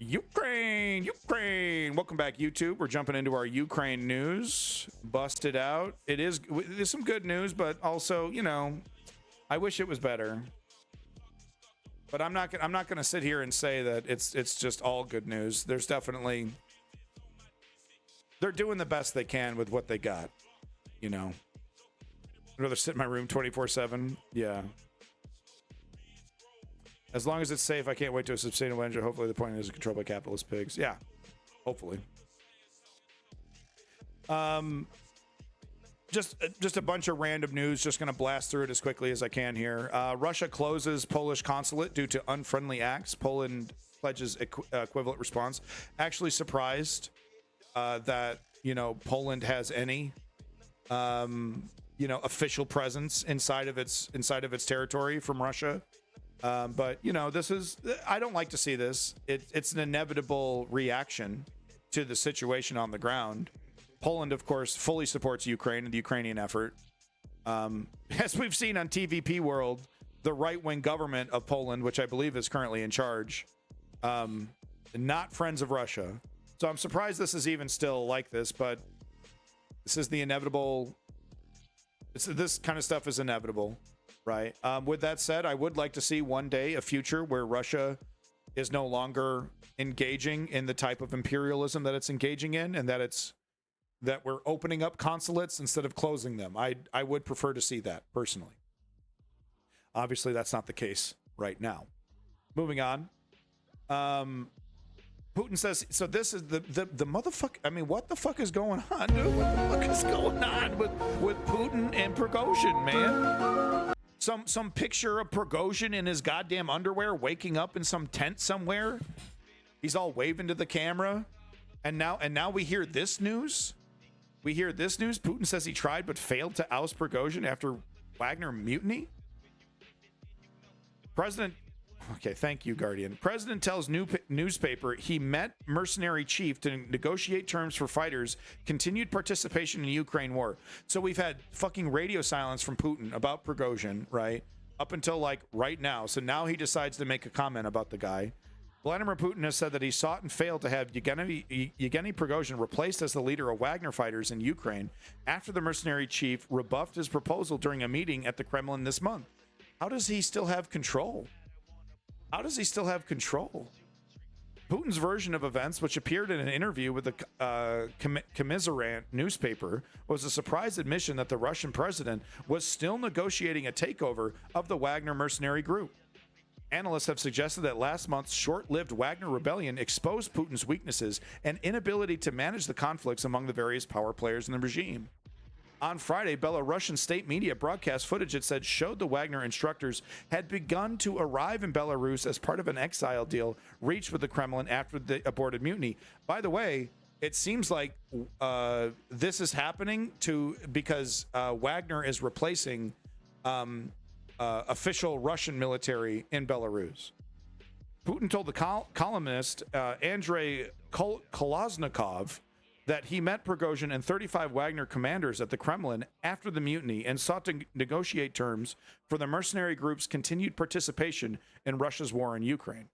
Ukraine. Welcome back, YouTube. We're jumping into our Ukraine news. Busted out. There's some good news, but also, you know, I wish it was better. But I'm not going to sit here and say that it's just all good news. There's definitely, they're doing the best they can with what they got. You know, I'd rather sit in my room 24/7. Yeah. As long as it's safe, I can't wait to a sustainable energy. Hopefully the point is controlled by capitalist pigs. Yeah, hopefully. Just a bunch of random news. Just going to blast through it as quickly as I can here. Russia closes Polish consulate due to unfriendly acts. Poland pledges equivalent response. Actually surprised that, you know, Poland has any, you know, official presence inside of its territory from Russia. But, you know, I don't like to see this. It's an inevitable reaction to the situation on the ground. Poland, of course, fully supports Ukraine and the Ukrainian effort. As we've seen on TVP World, the right-wing government of Poland, which I believe is currently in charge, not friends of Russia. So I'm surprised this is even still like this, but this is the inevitable. This kind of stuff is inevitable. Right. With that said, I would like to see one day a future where Russia is no longer engaging in the type of imperialism that it's engaging in, and that we're opening up consulates instead of closing them. I would prefer to see that personally. Obviously, that's not the case right now. Moving on. Putin says, so this is the motherfucker. I mean, what the fuck is going on, dude? What the fuck is going on with Putin and Prigozhin, man? Some picture of Prigozhin in his goddamn underwear waking up in some tent somewhere. He's all waving to the camera. And now we hear this news. Putin says he tried but failed to oust Prigozhin after Wagner mutiny. Okay, thank you, Guardian. President tells newspaper he met mercenary chief to negotiate terms for fighters' continued participation in the Ukraine war. So we've had fucking radio silence from Putin about Prigozhin, right? Up until like right now. So now he decides to make a comment about the guy. Vladimir Putin has said that he sought and failed to have Yevgeny Prigozhin replaced as the leader of Wagner fighters in Ukraine after the mercenary chief rebuffed his proposal during a meeting at the Kremlin this month. How does he still have control? Putin's version of events, which appeared in an interview with the Kommersant newspaper, was a surprise admission that the Russian president was still negotiating a takeover of the Wagner mercenary group. Analysts have suggested that last month's short-lived Wagner rebellion exposed Putin's weaknesses and inability to manage the conflicts among the various power players in the regime. On Friday, Belarusian state media broadcast footage it said showed the Wagner instructors had begun to arrive in Belarus as part of an exile deal reached with the Kremlin after the aborted mutiny. By the way, it seems like this is happening because Wagner is replacing official Russian military in Belarus. Putin told the columnist Andrei Kolesnikov that he met Prigozhin and 35 Wagner commanders at the Kremlin after the mutiny and sought to negotiate terms for the mercenary group's continued participation in Russia's war in Ukraine.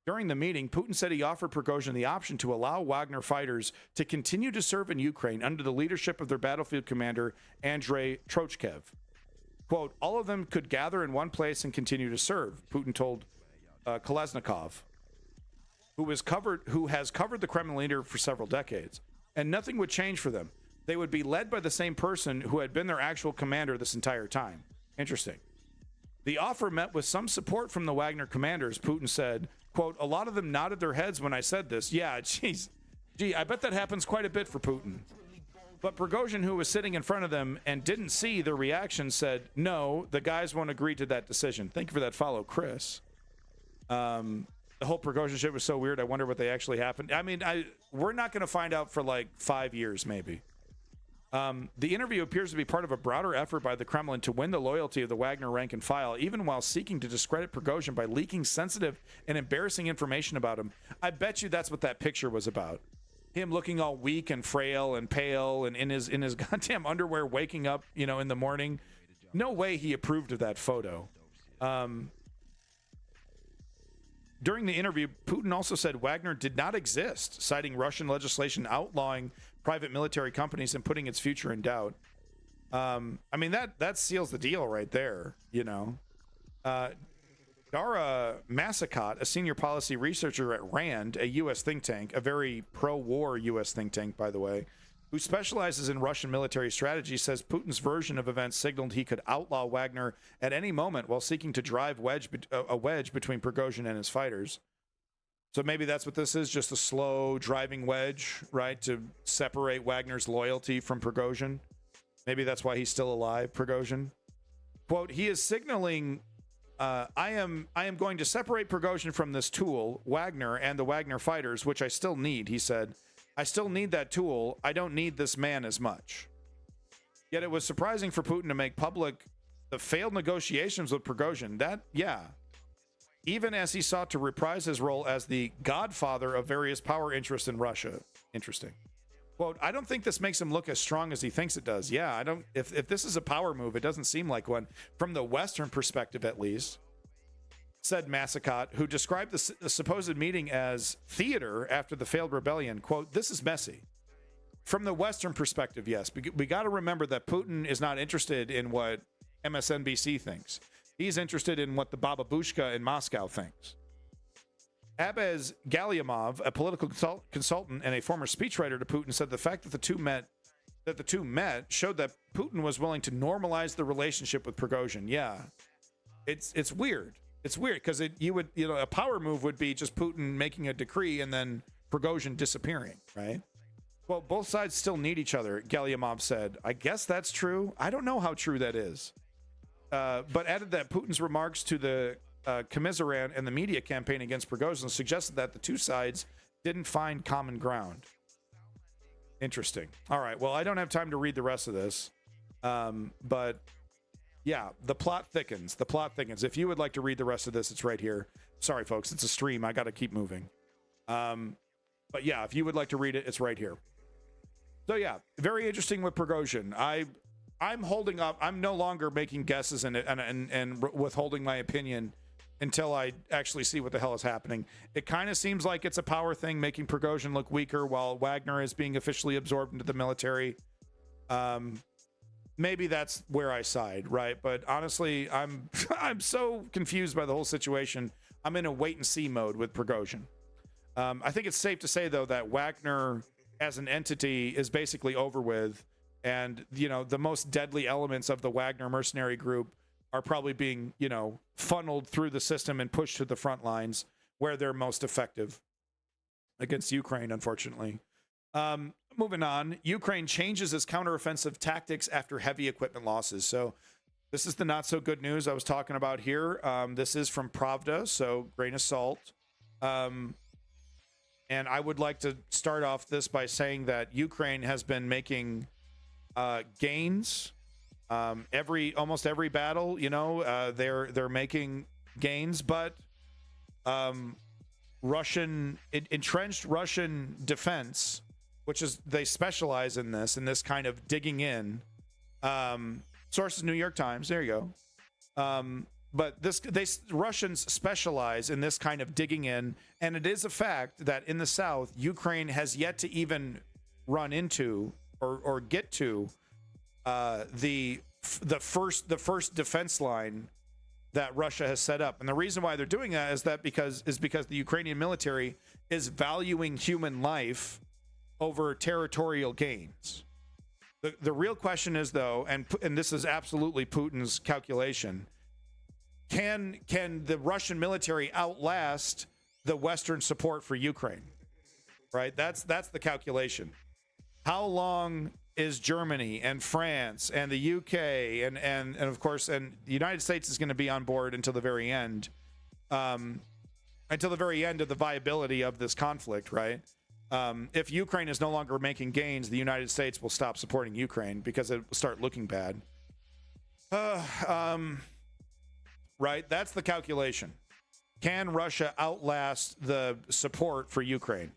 During the meeting, Putin said he offered Prigozhin the option to allow Wagner fighters to continue to serve in Ukraine under the leadership of their battlefield commander, Andrei Trochkev. Quote, all of them could gather in one place and continue to serve, Putin told Kolesnikov, who has covered the Kremlin leader for several decades, and nothing would change for them. They would be led by the same person who had been their actual commander this entire time. Interesting. The offer met with some support from the Wagner commanders, Putin said. Quote, a lot of them nodded their heads when I said this. Yeah, gee, I bet that happens quite a bit for Putin. But Prigozhin, who was sitting in front of them and didn't see their reaction, said, no, the guys won't agree to that decision. Thank you for that follow, Chris. The whole Prigozhin shit was so weird. I wonder what they actually happened. I mean, we're not going to find out for like 5 years, maybe. The interview appears to be part of a broader effort by the Kremlin to win the loyalty of the Wagner rank and file, even while seeking to discredit Prigozhin by leaking sensitive and embarrassing information about him. I bet you that's what that picture was about. Him looking all weak and frail and pale and in his goddamn underwear waking up, you know, in the morning. No way he approved of that photo. During the interview, Putin also said Wagner did not exist, citing Russian legislation outlawing private military companies and putting its future in doubt. I mean, that seals the deal right there, you know. Dara Massicot, a senior policy researcher at RAND, a U.S. think tank, a very pro-war U.S. think tank, by the way, who specializes in Russian military strategy, says Putin's version of events signaled he could outlaw Wagner at any moment while seeking to drive a wedge between Prigozhin and his fighters. So maybe that's what this is, just a slow driving wedge, right, to separate Wagner's loyalty from Prigozhin. Maybe that's why he's still alive, Prigozhin. Quote, he is signaling, I am going to separate Prigozhin from this tool, Wagner, and the Wagner fighters, which I still need, he said. I still need that tool. I don't need this man as much. Yet it was surprising for Putin to make public the failed negotiations with Prigozhin. That, yeah. Even as he sought to reprise his role as the godfather of various power interests in Russia. Interesting. Quote, I don't think this makes him look as strong as he thinks it does. Yeah, I don't. If this is a power move, it doesn't seem like one, from the Western perspective at least, said Massicot, who described the supposed meeting as theater after the failed rebellion. Quote, this is messy. From the Western perspective, yes. We got to remember that Putin is not interested in what MSNBC thinks. He's interested in what the Bababushka in Moscow thinks. Abez Galyamov, a political consultant and a former speechwriter to Putin, said the fact that the two met showed that Putin was willing to normalize the relationship with Prigozhin. Yeah, it's weird. It's weird because a power move would be just Putin making a decree and then Prigozhin disappearing, right? Well, both sides still need each other, Galyamov said. I guess that's true. I don't know how true that is. But added that Putin's remarks to the Commiserate and the media campaign against Prigozhin suggested that the two sides didn't find common ground. Interesting. All right. Well, I don't have time to read the rest of this. But yeah, the plot thickens. The plot thickens. If you would like to read the rest of this, it's right here. Sorry, folks. It's a stream. I got to keep moving. But yeah, if you would like to read it, it's right here. So yeah, very interesting with Prigozhin. I'm holding up. I'm no longer making guesses and withholding my opinion until I actually see what the hell is happening. It kind of seems like it's a power thing, making Prigozhin look weaker while Wagner is being officially absorbed into the military. Maybe that's where I side, right? But honestly, I'm so confused by the whole situation. I'm in a wait and see mode with Prigozhin. I think it's safe to say though that Wagner as an entity is basically over with. And, you know, the most deadly elements of the Wagner mercenary group are probably being, you know, funneled through the system and pushed to the front lines where they're most effective against Ukraine, unfortunately. Moving on, Ukraine changes its counteroffensive tactics after heavy equipment losses. So this is the not so good news I was talking about here. This is from Pravda, so grain of salt. And I would like to start off this by saying that Ukraine has been making gains almost every battle, you know, they're making gains, but entrenched Russian defense, which is they specialize in this kind of digging in, sources New York Times, there you go. But Russians specialize in this kind of digging in, and it is a fact that in the south Ukraine has yet to even run into or get to the first defense line that Russia has set up. And the reason why they're doing that is because the Ukrainian military is valuing human life over territorial gains. The real question is though, and this is absolutely Putin's calculation, can the Russian military outlast the Western support for Ukraine? Right? That's the calculation. How long is Germany and France and the UK and of course, and the United States is going to be on board until the very end, of the viability of this conflict, right? If Ukraine is no longer making gains, the United States will stop supporting Ukraine because it will start looking bad. Right? That's the calculation. Can Russia outlast the support for Ukraine?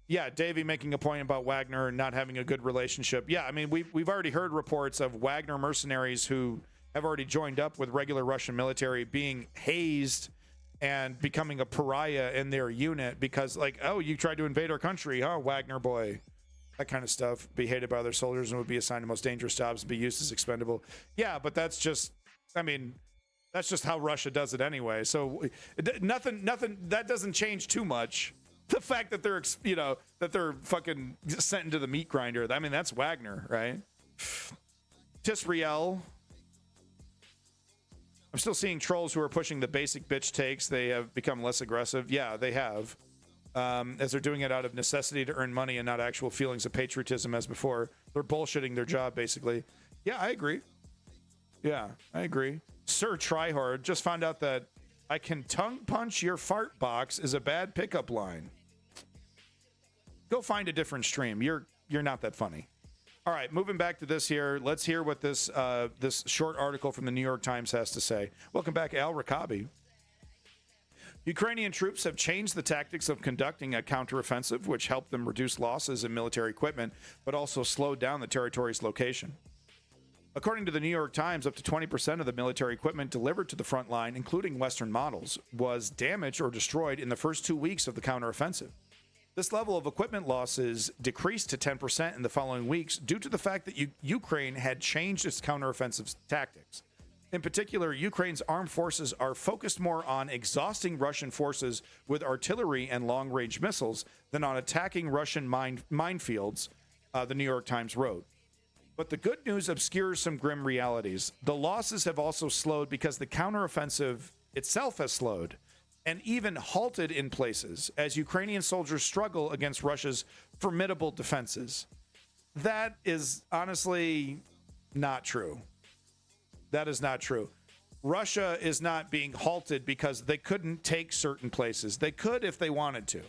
Yeah, Davey making a point about Wagner not having a good relationship. Yeah, I mean, we've already heard reports of Wagner mercenaries who have already joined up with regular Russian military, being hazed and becoming a pariah in their unit because, like, oh, you tried to invade our country, huh, Wagner boy? That kind of stuff. Be hated by other soldiers and would be assigned to most dangerous jobs and be used as expendable. Yeah, but that's just, I mean, that's just how Russia does it anyway. So nothing, that doesn't change too much. The fact that they're, that they're fucking sent into the meat grinder. I mean, that's Wagner, right? Tisriel. I'm still seeing trolls who are pushing the basic bitch takes. They have become less aggressive. Yeah, they have. As they're doing it out of necessity to earn money and not actual feelings of patriotism as before. They're bullshitting their job, basically. Yeah, I agree. Yeah, I agree. Sir Tryhard just found out that I can tongue punch your fart box is a bad pickup line. Go find a different stream. You're not that funny. All right, moving back to this here. Let's hear what this this short article from the New York Times has to say. Welcome back, Al Rakabi. Ukrainian troops have changed the tactics of conducting a counteroffensive, which helped them reduce losses in military equipment, but also slowed down the territory's location. According to the New York Times, up to 20% of the military equipment delivered to the front line, including Western models, was damaged or destroyed in the first 2 weeks of the counteroffensive. This level of equipment losses decreased to 10% in the following weeks due to the fact that Ukraine had changed its counteroffensive tactics. In particular, Ukraine's armed forces are focused more on exhausting Russian forces with artillery and long-range missiles than on attacking Russian minefields, the New York Times wrote. But the good news obscures some grim realities. The losses have also slowed because the counteroffensive itself has slowed and even halted in places as Ukrainian soldiers struggle against Russia's formidable defenses. That is honestly not true. That is not true. Russia is not being halted because they couldn't take certain places. They could if they wanted to.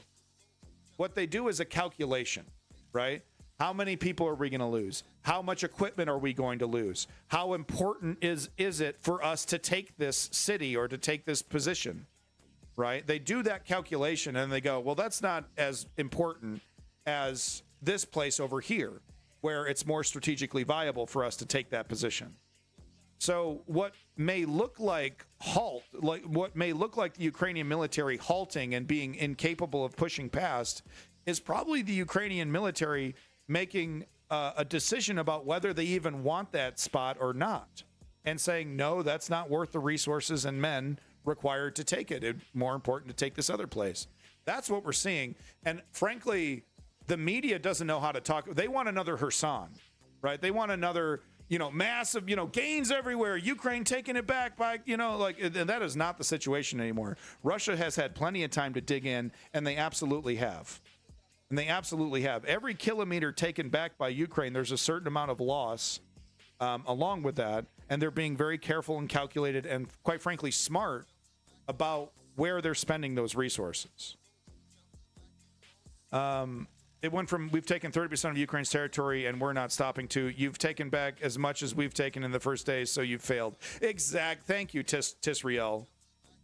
What they do is a calculation, right? How many people are we going to lose? How much equipment are we going to lose? How important is it for us to take this city or to take this position, right? They do that calculation and they go, well, that's not as important as this place over here, where it's more strategically viable for us to take that position. So what may look like what may look like the Ukrainian military halting and being incapable of pushing past is probably the Ukrainian military making a decision about whether they even want that spot or not, and saying, no, that's not worth the resources and men required to take it. It's more important to take this other place. That's what we're seeing. And frankly, the media doesn't know how to talk. They want another Kherson, right? They want another, massive, gains everywhere. Ukraine taking it back by, and that is not the situation anymore. Russia has had plenty of time to dig in, and they absolutely have. And they absolutely have. Every kilometer taken back by Ukraine, there's a certain amount of loss along with that. And they're being very careful and calculated and, quite frankly, smart about where they're spending those resources. It went from, we've taken 30% of Ukraine's territory and we're not stopping, to you've taken back as much as we've taken in the first days, so you've failed. Thank you, Tisriel.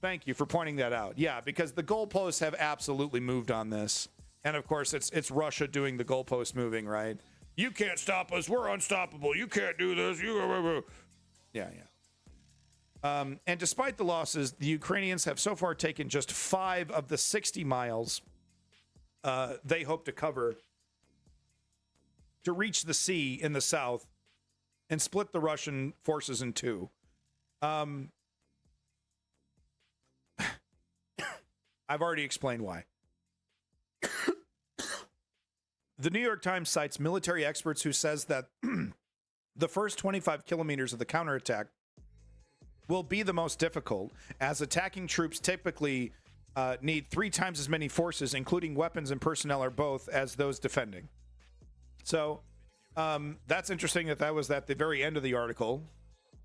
Thank you for pointing that out. Yeah, because the goalposts have absolutely moved on this. And of course, it's Russia doing the goalpost moving, right? You can't stop us. We're unstoppable. You can't do this. Yeah. And despite the losses, the Ukrainians have so far taken just 5 of the 60 miles they hope to cover to reach the sea in the south and split the Russian forces in two. I've already explained why. The New York Times cites military experts who says that the first 25 kilometers of the counterattack will be the most difficult, as attacking troops typically need 3 times as many forces, including weapons and personnel, or both, as those defending. So that's interesting that was at the very end of the article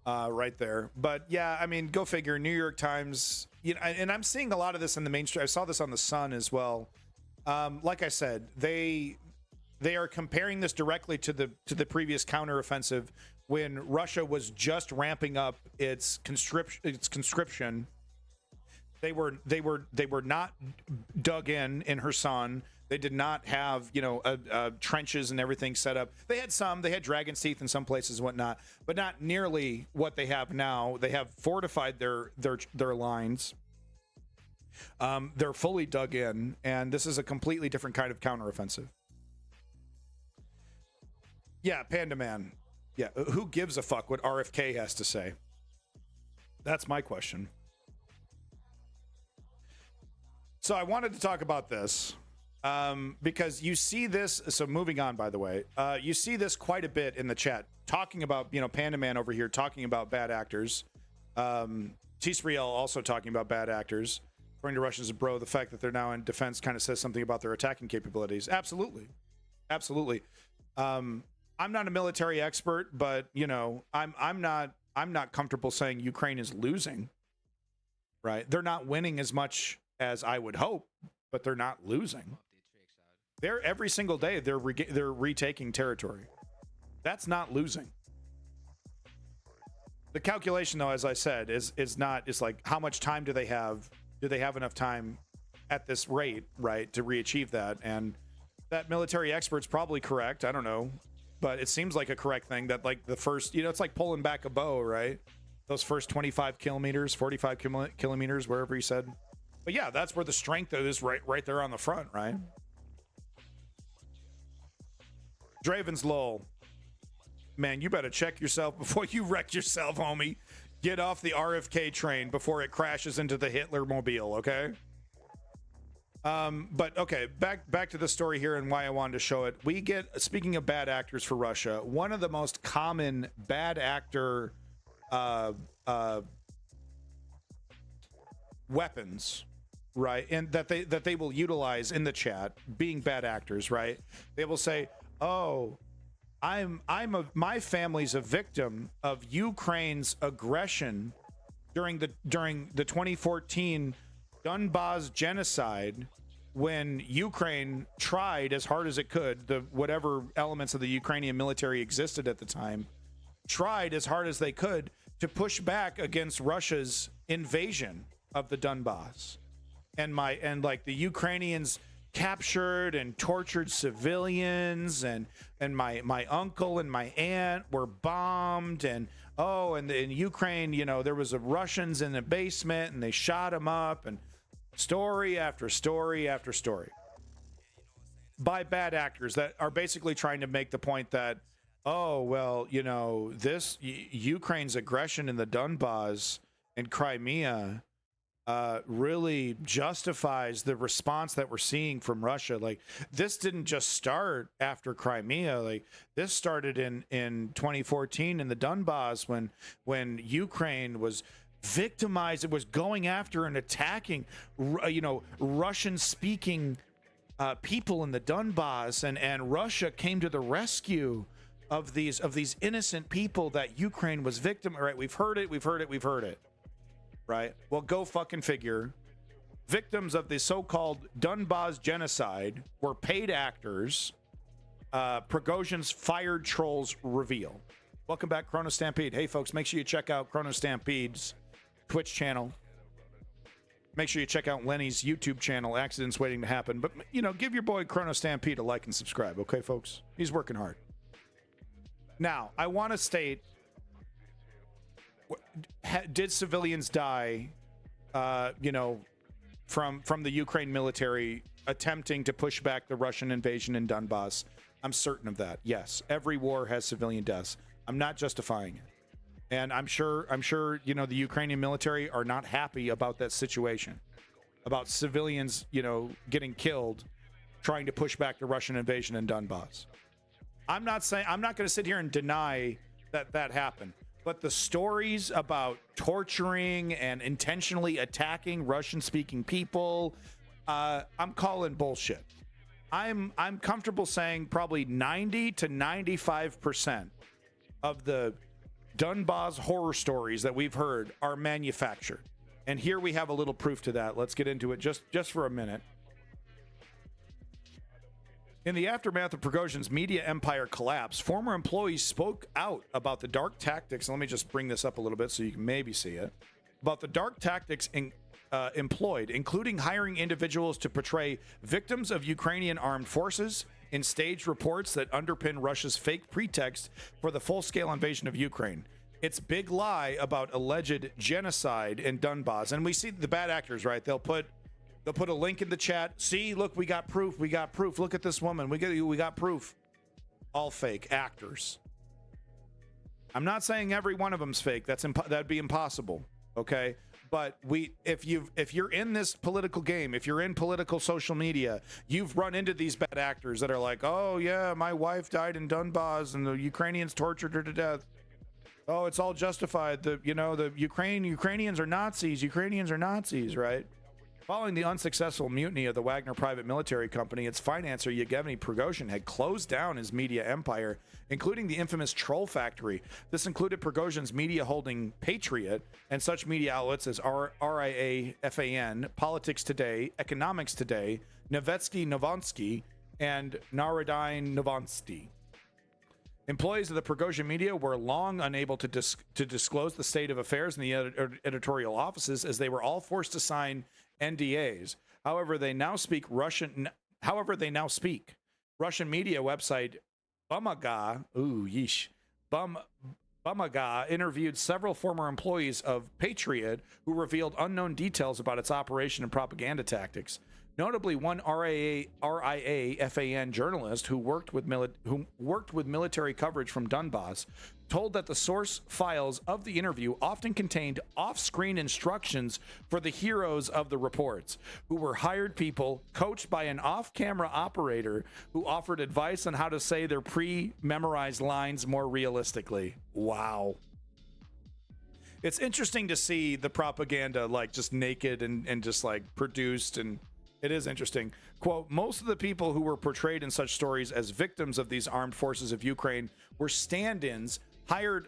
right there. But yeah, I mean, go figure. New York Times, and I'm seeing a lot of this in the mainstream. I saw this on the Sun as well. Like I said, they are comparing this directly to the previous counteroffensive when Russia was just ramping up its conscription. They were not dug in Kherson. They did not have, you know, trenches and everything set up. They had some. They had dragon's teeth in some places and whatnot, but not nearly what they have now. They have fortified their lines. They're fully dug in, and this is a completely different kind of counteroffensive. Yeah, Panda Man. Yeah, who gives a fuck what RFK has to say? That's my question. So I wanted to talk about this because you see this. So moving on, by the way, you see this quite a bit in the chat, talking about, you know, Panda Man over here talking about bad actors. T-Spriel also talking about bad actors. According to Russians, bro, the fact that they're now in defense kind of says something about their attacking capabilities. Absolutely, absolutely. I'm not a military expert, but you know, I'm not comfortable saying Ukraine is losing. Right? They're not winning as much as I would hope, but they're not losing. They're every single day they're retaking territory. That's not losing. The calculation, though, as I said, is like how much time do they have? Do they have enough time at this rate, right, to re-achieve that? And that military expert's probably correct. I don't know, but it seems like a correct thing that, like, the first, you know, it's like pulling back a bow, right? Those first 25 kilometers, 45 kilometers, wherever he said. But yeah, that's where the strength is, right there on the front, right? Draven's lol. Man, you better check yourself before you wreck yourself, homie. Get off the RFK train before it crashes into the Hitler mobile, okay? But okay, back to the story here and why I wanted to show it. We get, speaking of bad actors for Russia, one of the most common bad actor weapons, right, and that they will utilize in the chat, being bad actors, right? They will say, "Oh, my family's a victim of Ukraine's aggression during the 2014 Donbas genocide, when Ukraine tried as hard as it could, whatever elements of the Ukrainian military existed at the time, tried as hard as they could to push back against Russia's invasion of the Donbas, and like the Ukrainians captured and tortured civilians, and my uncle and my aunt were bombed, and in Ukraine, you know, there was Russians in the basement and they shot them up, and story after story after story by bad actors that are basically trying to make the point that, oh, well, you know, this Ukraine's aggression in the Donbas and Crimea really justifies the response that we're seeing from Russia. Like, this didn't just start after Crimea. Like, this started in 2014 in the Donbas when Ukraine was victimized. It was going after and attacking, you know, Russian-speaking people in the Donbas, and Russia came to the rescue of these innocent people that Ukraine was victim. All right, we've heard it. Right? Well, go fucking figure. Victims of the so-called Donbas genocide were paid actors. Prigozhin's fired trolls reveal. Welcome back, Chrono Stampede. Hey, folks, make sure you check out Chrono Stampede's Twitch channel. Make sure you check out Lenny's YouTube channel, Accidents Waiting to Happen. But, you know, give your boy Chrono Stampede a like and subscribe, okay, folks? He's working hard. Now, I want to state, did civilians die, you know, from the Ukraine military attempting to push back the Russian invasion in Donbass? I'm certain of that. Yes, every war has civilian deaths. I'm not justifying it. And I'm sure, you know, the Ukrainian military are not happy about that situation, about civilians, you know, getting killed trying to push back the Russian invasion in Donbass. I'm not going to sit here and deny that happened. But the stories about torturing and intentionally attacking Russian-speaking people, I'm calling bullshit. I'm comfortable saying probably 90 to 95% of the Donbas horror stories that we've heard are manufactured. And here we have a little proof to that. Let's get into it just for a minute. In the aftermath of Prigozhin's media empire collapse, former employees spoke out about the dark tactics. Let me just bring this up a little bit so you can maybe see it. About the dark tactics employed, including hiring individuals to portray victims of Ukrainian armed forces in staged reports that underpin Russia's fake pretext for the full-scale invasion of Ukraine. Its big lie about alleged genocide in Donbass. And we see the bad actors, right? They'll put a link in the chat. See, look, we got proof. We got proof. Look at this woman. We got proof. All fake actors. I'm not saying every one of them's fake. That'd be impossible. Okay? But if you're in this political game, if you're in political social media, you've run into these bad actors that are like, oh yeah, my wife died in Donbass and the Ukrainians tortured her to death. Oh, it's all justified. The Ukrainians are Nazis. Ukrainians are Nazis, right? Following the unsuccessful mutiny of the Wagner private military company, its financer Yevgeny Prigozhin had closed down his media empire, including the infamous Troll Factory. This included Prigozhin's media holding Patriot and such media outlets as RIA FAN, Politics Today, Economics Today, Nevetsky Novonsky, and Narodny Novosty. Employees of the Prigozhin media were long unable to disclose the state of affairs in the editorial offices, as they were all forced to sign NDAs. However, they now speak Russian media website Bumaga. Bumaga interviewed several former employees of Patriot who revealed unknown details about its operation and propaganda tactics. Notably, one RIA FAN journalist who worked with military coverage from Donbass told that the source files of the interview often contained off-screen instructions for the heroes of the reports, who were hired people coached by an off-camera operator who offered advice on how to say their pre-memorized lines more realistically. Wow. It's interesting to see the propaganda like just naked and just like produced, and it is interesting. Quote, most of the people who were portrayed in such stories as victims of these armed forces of Ukraine were stand-ins, hired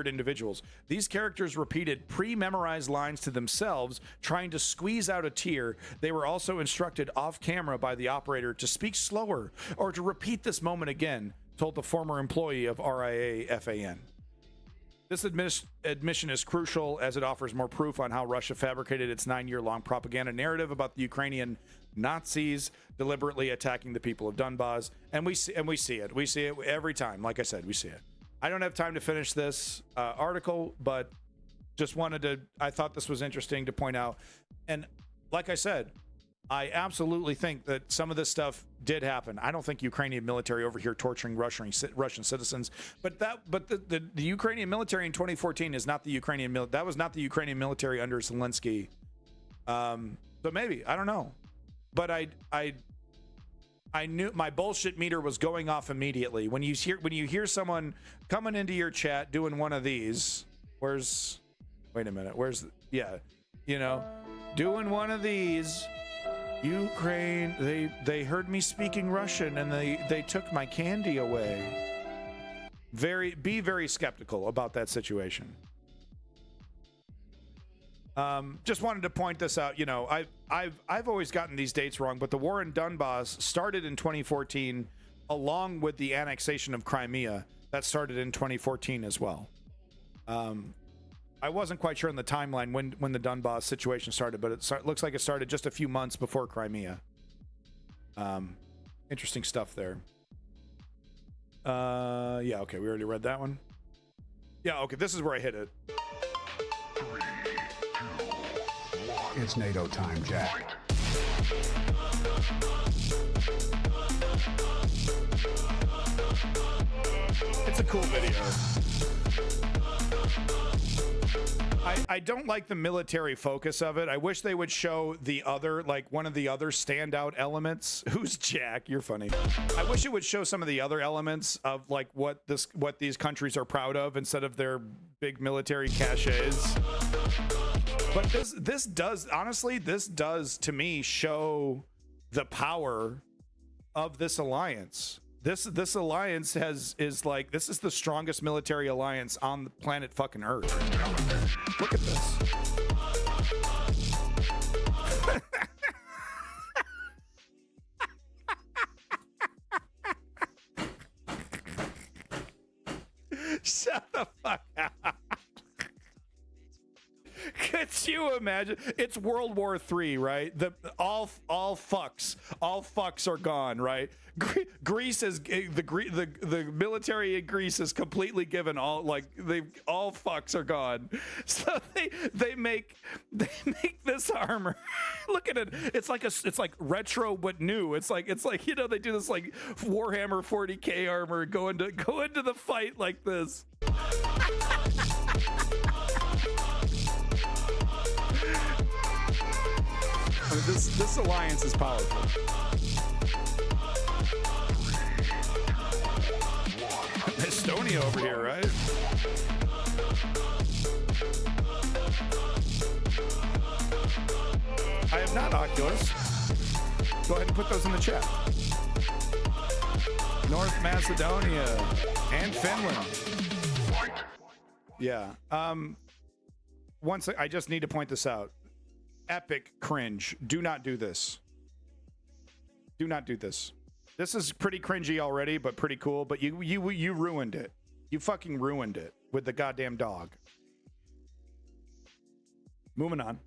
individuals. These characters repeated pre-memorized lines to themselves, trying to squeeze out a tear. They were also instructed off camera by the operator to speak slower or to repeat this moment again, told the former employee of RIA FAN. This admission is crucial as it offers more proof on how Russia fabricated its 9-year-long propaganda narrative about the Ukrainian Nazis deliberately attacking the people of Donbass. And we see it. We see it every time. Like I said, we see it. I don't have time to finish this article, but just I thought this was interesting to point out. And like I said, I absolutely think that some of this stuff did happen. I don't think Ukrainian military over here torturing Russian citizens, but the Ukrainian military in 2014 is not the Ukrainian that was not the Ukrainian military under Zelensky. So maybe, I don't know, but I knew my bullshit meter was going off immediately when you hear someone coming into your chat doing one of these. Wait a minute, doing one of these. Ukraine, they heard me speaking Russian and they took my candy away. Be very skeptical about that situation. Just wanted to point this out. You know, I've always gotten these dates wrong, but the war in Donbass started in 2014, along with the annexation of Crimea. That started in 2014 as well. I wasn't quite sure on the timeline when the Donbass situation started, but it looks like it started just a few months before Crimea. Interesting stuff there. Yeah, okay, we already read that one. Yeah, okay, this is where I hit it. 3, 2, 1. It's NATO time, Jack. It's a cool video. I don't like the military focus of it. I wish they would show the other, like one of the other standout elements. Who's Jack? You're funny. I wish it would show some of the other elements of like what these countries are proud of instead of their big military caches. But this does, honestly, this does to me show the power of this alliance. This alliance is like, this is the strongest military alliance on the planet fucking Earth. Look at this. Shut the fuck up. Good Could you imagine? It's World War III, right? All fucks are gone, right? Greece is the military in Greece is completely given, all fucks are gone. So they make this armor. Look at it. It's like retro but new. It's like they do this like Warhammer 40K armor go into the fight like this. I mean, this alliance is powerful. Estonia over here, right? I have not Oculus. Go ahead and put those in the chat. North Macedonia and Finland. Yeah. I just need to point this out. Epic cringe. Do not do this. Do not do this. This is pretty cringy already, but pretty cool. But you ruined it. You fucking ruined it with the goddamn dog. Moving on.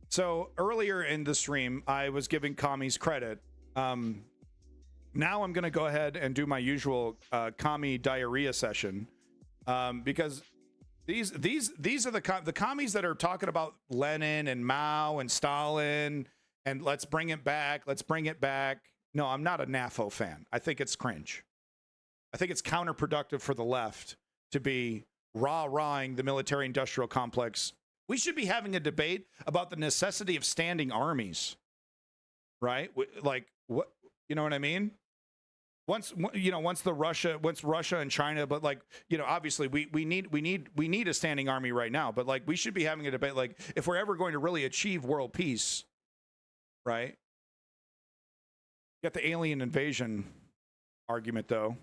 So earlier in the stream, I was giving commies credit. Now I'm going to go ahead and do my usual commie diarrhea session because these are the commies that are talking about Lenin and Mao and Stalin and let's bring it back. Let's bring it back. No, I'm not a NAFO fan. I think it's cringe. I think it's counterproductive for the left to be rah-rahing the military-industrial complex. We should be having a debate about the necessity of standing armies, right? Like, what, you know what I mean? Once Russia and China, but like, obviously we need a standing army right now, but like we should be having a debate, like if we're ever going to really achieve world peace, right? Got the alien invasion argument though.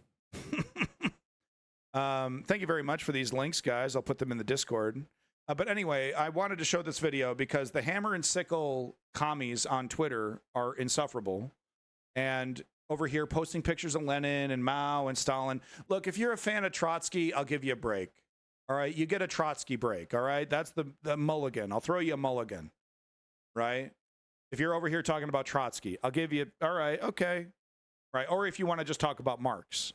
Thank you very much for these links, guys. I'll put them in the Discord. But anyway, I wanted to show this video because the hammer and sickle commies on Twitter are insufferable. And over here posting pictures of Lenin and Mao and Stalin. Look, if you're a fan of Trotsky, I'll give you a break. All right, you get a Trotsky break. All right, that's the mulligan. I'll throw you a mulligan. Right? If you're over here talking about Trotsky, I'll give you, all right, okay. Right? Or if you want to just talk about Marx.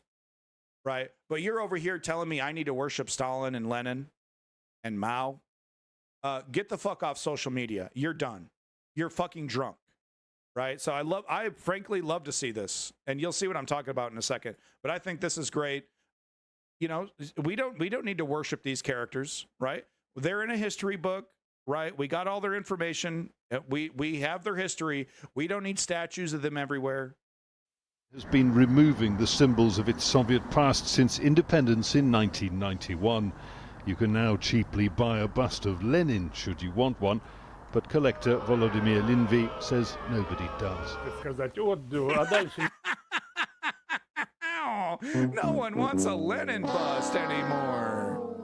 Right? But you're over here telling me I need to worship Stalin and Lenin and Mao. Get the fuck off social media. You're done. You're fucking drunk. Right? So I frankly love to see this, and you'll see what I'm talking about in a second. But I think this is great. We don't need to worship these characters, right? They're in a history book, right? We got all their information. We have their history. We don't need statues of them everywhere. Has been removing the symbols of its Soviet past since independence in 1991. You can now cheaply buy a bust of Lenin should you want one. But collector Volodymyr Linvy says nobody does. No one wants a Lenin bust anymore.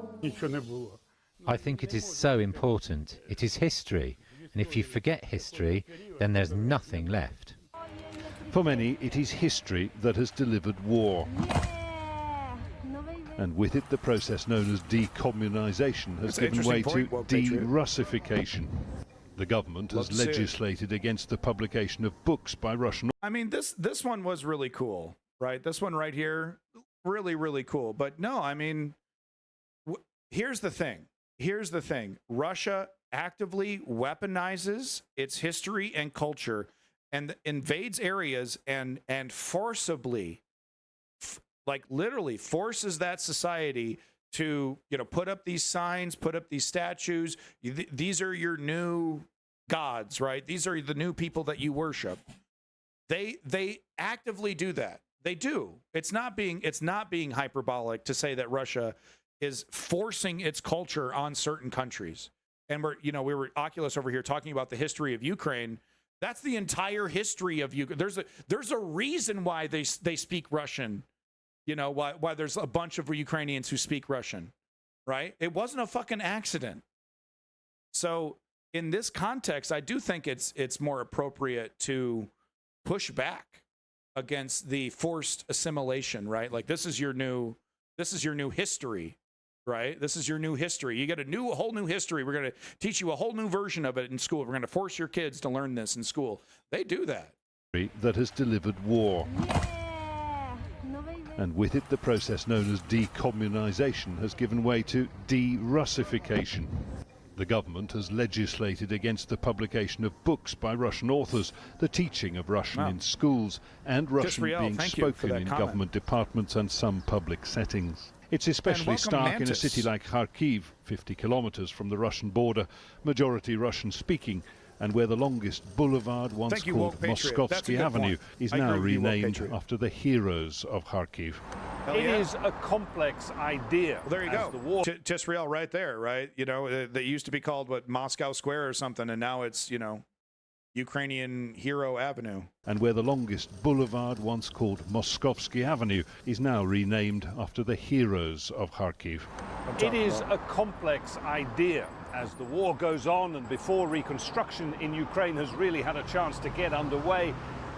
I think it is so important. It is history. And if you forget history, then there's nothing left. For many, it is history that has delivered war. And with it, the process known as decommunization has given way to de-Russification. The government has legislated against the publication of books by Russian. I mean, this one was really cool, right? This one right here, really, really cool. But no, I mean, here's the thing. Here's the thing. Russia actively weaponizes its history and culture and invades areas and forcibly, like literally forces that society to, put up these signs, put up these statues. These are your new gods, right? These are the new people that you worship. They actively do that. They do. It's not being hyperbolic to say that Russia is forcing its culture on certain countries. And we were Oculus over here talking about the history of Ukraine. That's the entire history of Ukraine. There's a reason why they speak Russian. Why there's a bunch of Ukrainians who speak Russian, right? It wasn't a fucking accident. So in this context, I do think it's more appropriate to push back against the forced assimilation, right? Like this is your new history. right? This is your new history. You get a whole new history. We're going to teach you a whole new version of it in school. We're going to force your kids to learn this in school. They do that. That has delivered war. And with it, the process known as decommunization has given way to de-Russification. The government has legislated against the publication of books by Russian authors, the teaching of Russian in schools, and Russian being spoken in government departments and some public settings. It's especially stark in a city like Kharkiv, 50 kilometers from the Russian border, majority Russian-speaking, and where the longest boulevard, once called Moskovsky Avenue, is now renamed after the heroes of Kharkiv. It is a complex idea. Well, there you go. Tisrael right there, right? You know, they used to be called, what, Moscow Square or something, and now it's, you know, Ukrainian Hero Avenue. And where the longest boulevard, once called Moskovsky Avenue, is now renamed after the heroes of Kharkiv. It is a complex idea. As the war goes on and before reconstruction in Ukraine has really had a chance to get underway,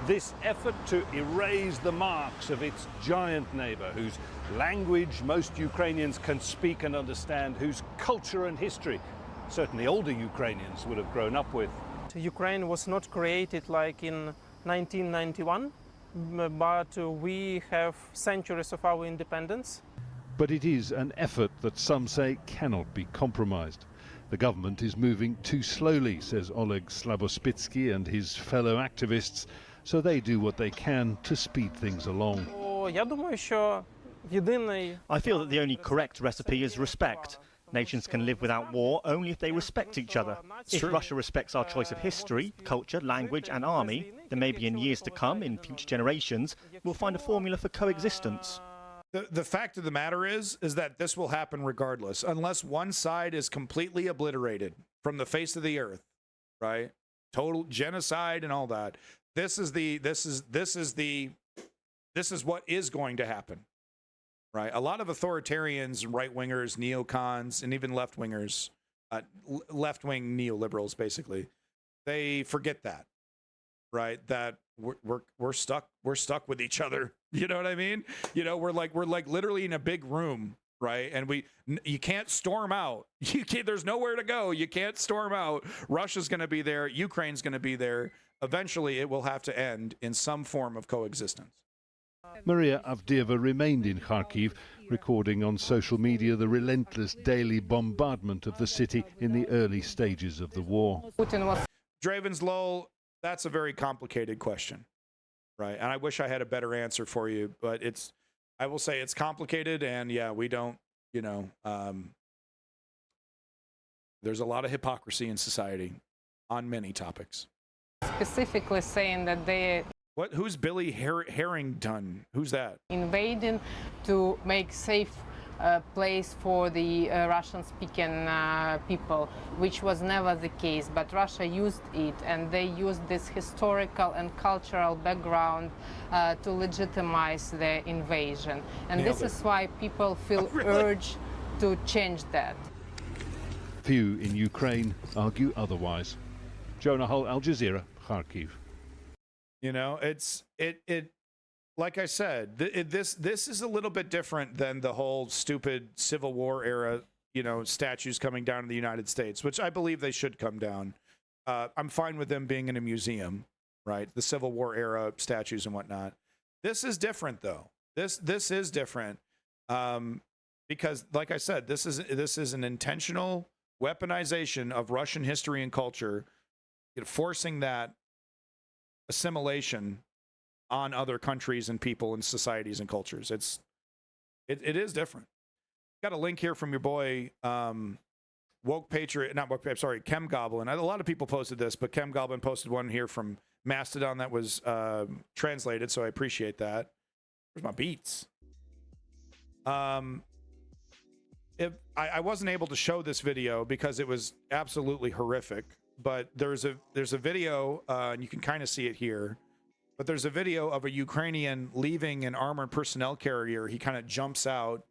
this effort to erase the marks of its giant neighbor, whose language most Ukrainians can speak and understand, whose culture and history certainly older Ukrainians would have grown up with. Ukraine was not created like in 1991, but we have centuries of our independence. But it is an effort that some say cannot be compromised. The government is moving too slowly, says Oleg Slabosbitsky and his fellow activists, so they do what they can to speed things along. I feel that the only correct recipe is respect. Nations can live without war only if they respect each other. If Russia respects our choice of history, culture, language and army, then maybe in years to come, in future generations, we'll find a formula for coexistence. The fact of the matter is that this will happen regardless, unless one side is completely obliterated from the face of the earth, right? Total genocide and all that. This is what is going to happen, right? A lot of authoritarians, right-wingers, neocons, and even left-wingers, left-wing neoliberals, basically, they forget that, right? That we're stuck with each other. You know what I mean? You know, we're like literally in a big room, right? And you can't storm out. There's nowhere to go. You can't storm out. Russia's going to be there. Ukraine's going to be there. Eventually, it will have to end in some form of coexistence. Maria Avdieva remained in Kharkiv, recording on social media the relentless daily bombardment of the city in the early stages of the war. Draven's Lowell, that's a very complicated question, right? And I wish I had a better answer for you, but I will say it's complicated, and yeah, we don't, you know, there's a lot of hypocrisy in society on many topics. Specifically saying that they who's Billy Harrington? Who's that? Invading to make safe place for the Russian-speaking people, which was never the case. But Russia used it, and they used this historical and cultural background to legitimize the invasion. And this is why people feel urged to change that. Few in Ukraine argue otherwise. Jonah Hull, Al Jazeera, Kharkiv. You know, it like I said, this is a little bit different than the whole stupid Civil War era, you know, statues coming down in the United States, which I believe they should come down. I'm fine with them being in a museum, right? The Civil War era statues and whatnot. This is different, though. This is different because, like I said, this is an intentional weaponization of Russian history and culture, forcing that assimilation on other countries and people and societies and cultures. It is different. Got a link here from your boy Woke Patriot, not Woke Patriot, sorry, Chem Goblin. A lot of people posted this, but Chem Goblin posted one here from Mastodon that was translated, so I appreciate that. Where's my beats? If I wasn't able to show this video because it was absolutely horrific, but there's a video, and you can kind of see it here, but there's a video of a Ukrainian leaving an armored personnel carrier. He kind of jumps out,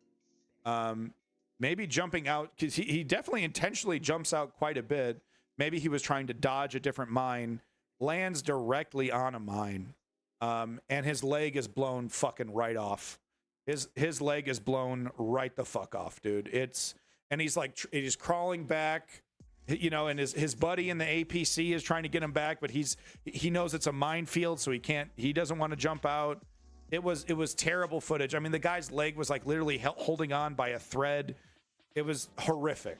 maybe jumping out, because he definitely intentionally jumps out quite a bit. Maybe he was trying to dodge a different mine, lands directly on a mine, and his leg is blown fucking right off. His leg is blown right the fuck off, dude. And he's like he's crawling back, you know, and his buddy in the APC is trying to get him back, but he knows it's a minefield, so he doesn't want to jump out. It was terrible footage. I mean, the guy's leg was like literally holding on by a thread. It was horrific.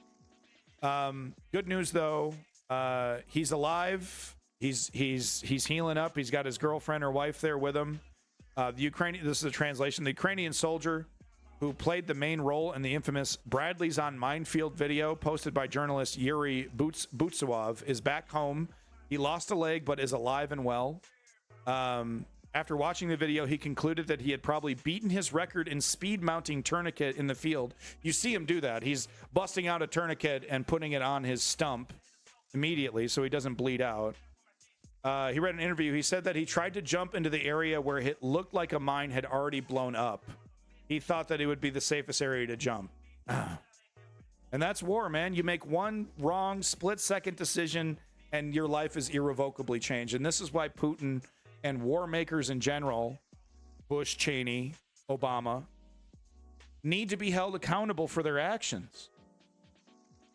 Good news though, he's alive. He's healing up. He's got his girlfriend or wife there with him. This is a translation. The Ukrainian soldier who played the main role in the infamous Bradley's on Minefield video posted by journalist Yuri Butsuov is back home. He lost a leg but is alive and well. After watching the video, he concluded that he had probably beaten his record in speed mounting tourniquet in the field. You see him do that. He's busting out a tourniquet and putting it on his stump immediately so he doesn't bleed out. He read an interview. He said that he tried to jump into the area where it looked like a mine had already blown up. He thought that it would be the safest area to jump. And that's war, man. You make one wrong split-second decision and your life is irrevocably changed. And this is why Putin and war makers in general, Bush, Cheney, Obama, need to be held accountable for their actions.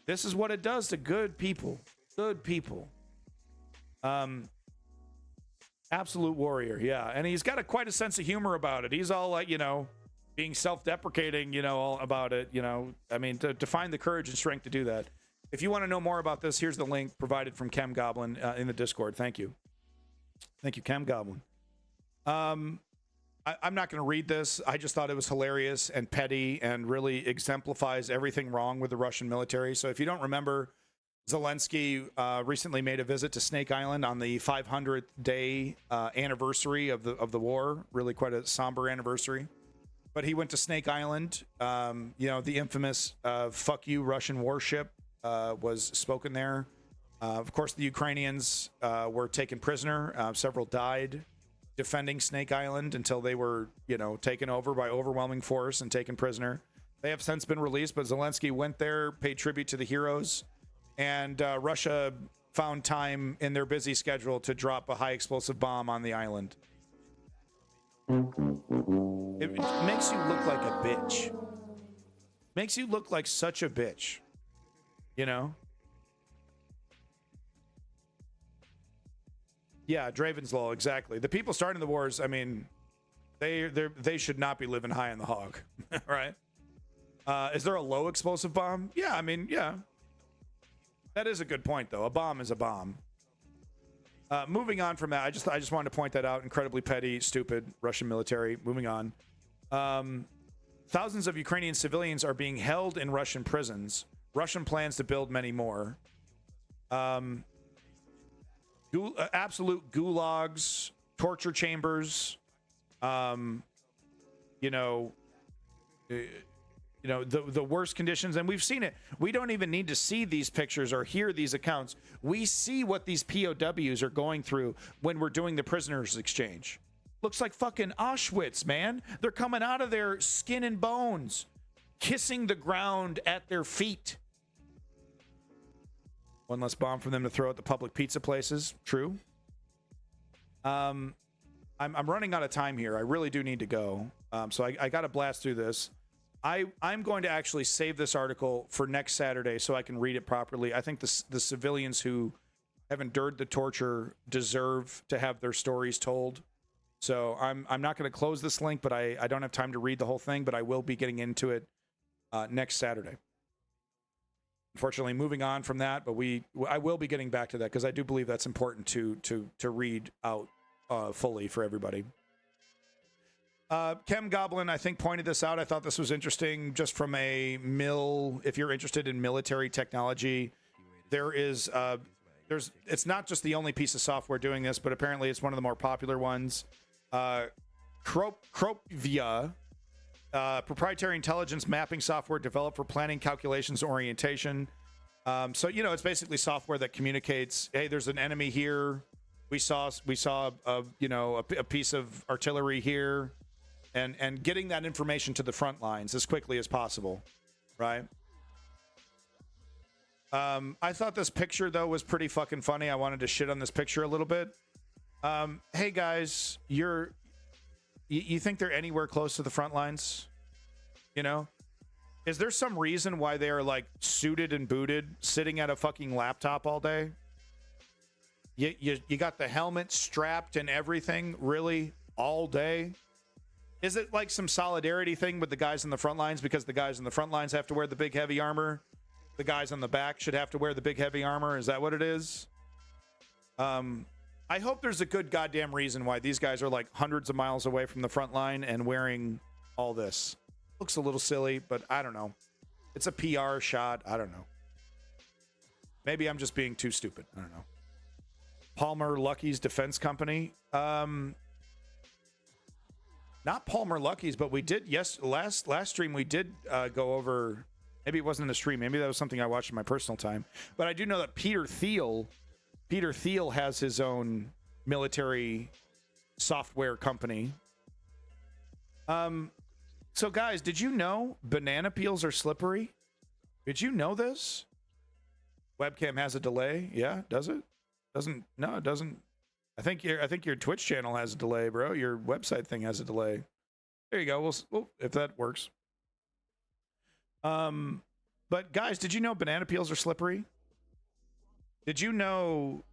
This is what it does to good people. Good people. Absolute warrior, yeah. And he's got quite a sense of humor about it. He's all like, you know, being self-deprecating, you know, all about it, you know. I mean, to find the courage and strength to do that. If you want to know more about this, here's the link provided from Chem Goblin in the Discord. Thank you. Thank you, Chem Goblin. I'm not going to read this. I just thought it was hilarious and petty and really exemplifies everything wrong with the Russian military. So if you don't remember, Zelensky recently made a visit to Snake Island on the 500th day anniversary of the war. Really quite a somber anniversary. But he went to Snake Island. You know, the infamous "fuck you" Russian warship was spoken there. Of course, the Ukrainians were taken prisoner. Several died defending Snake Island until they were, you know, taken over by overwhelming force and taken prisoner. They have since been released, but Zelensky went there, paid tribute to the heroes, and Russia found time in their busy schedule to drop a high explosive bomb on the island. It makes you look like a bitch. Makes you look like such a bitch. You know? Yeah, Draven's Law, exactly. The people starting the wars, I mean, they should not be living high on the hog, right? Is there a low explosive bomb? Yeah, I mean, yeah. That is a good point, though. A bomb is a bomb. Moving on from that, I just wanted to point that out. Incredibly petty, stupid Russian military. Moving on. Thousands of Ukrainian civilians are being held in Russian prisons. Russian plans to build many more. Absolute gulags, torture chambers. You know, the worst conditions, and we've seen it. We don't even need to see these pictures or hear these accounts. We see what these POWs are going through when we're doing the prisoners exchange. Looks like fucking Auschwitz, man. They're coming out of their skin and bones, kissing the ground at their feet. One less bomb for them to throw at the public pizza places. True. I'm running out of time here. I really do need to go. So I got to blast through this. I'm going to actually save this article for next Saturday so I can read it properly. I think the civilians who have endured the torture deserve to have their stories told. So I'm not going to close this link, but I don't have time to read the whole thing, but I will be getting into it next Saturday. Unfortunately, moving on from that, but I will be getting back to that because I do believe that's important to read out fully for everybody. Chem Goblin, I think, pointed this out. I thought this was interesting just from if you're interested in military technology, it's not just the only piece of software doing this, but apparently it's one of the more popular ones. Cropvia, proprietary intelligence mapping software developed for planning, calculations, orientation. So, you know, it's basically software that communicates, hey, there's an enemy here. We saw a piece of artillery here. And getting that information to the front lines as quickly as possible, right? I thought this picture, though, was pretty fucking funny. I wanted to shit on this picture a little bit. Hey, guys, you're You think they're anywhere close to the front lines? You know? Is there some reason why they are like suited and booted, sitting at a fucking laptop all day? You got the helmet strapped and everything, really, all day? Is it like some solidarity thing with the guys in the front lines because the guys in the front lines have to wear the big heavy armor? The guys on the back should have to wear the big heavy armor? Is that what it is? I hope there's a good goddamn reason why these guys are like hundreds of miles away from the front line and wearing all this. Looks a little silly, but I don't know. It's a PR shot. I don't know. Maybe I'm just being too stupid. I don't know. Palmer Luckey's Defense Company. Not Palmer Luckey's, but we did, last stream we did go over, maybe it wasn't in the stream, maybe that was something I watched in my personal time, but I do know that Peter Thiel has his own military software company. So guys, did you know banana peels are slippery? Did you know this? Webcam has a delay. Yeah, does it? Doesn't? No, it doesn't. I think your Twitch channel has a delay, bro. Your website thing has a delay. There you go. We'll if that works. But guys, did you know banana peels are slippery? Did you know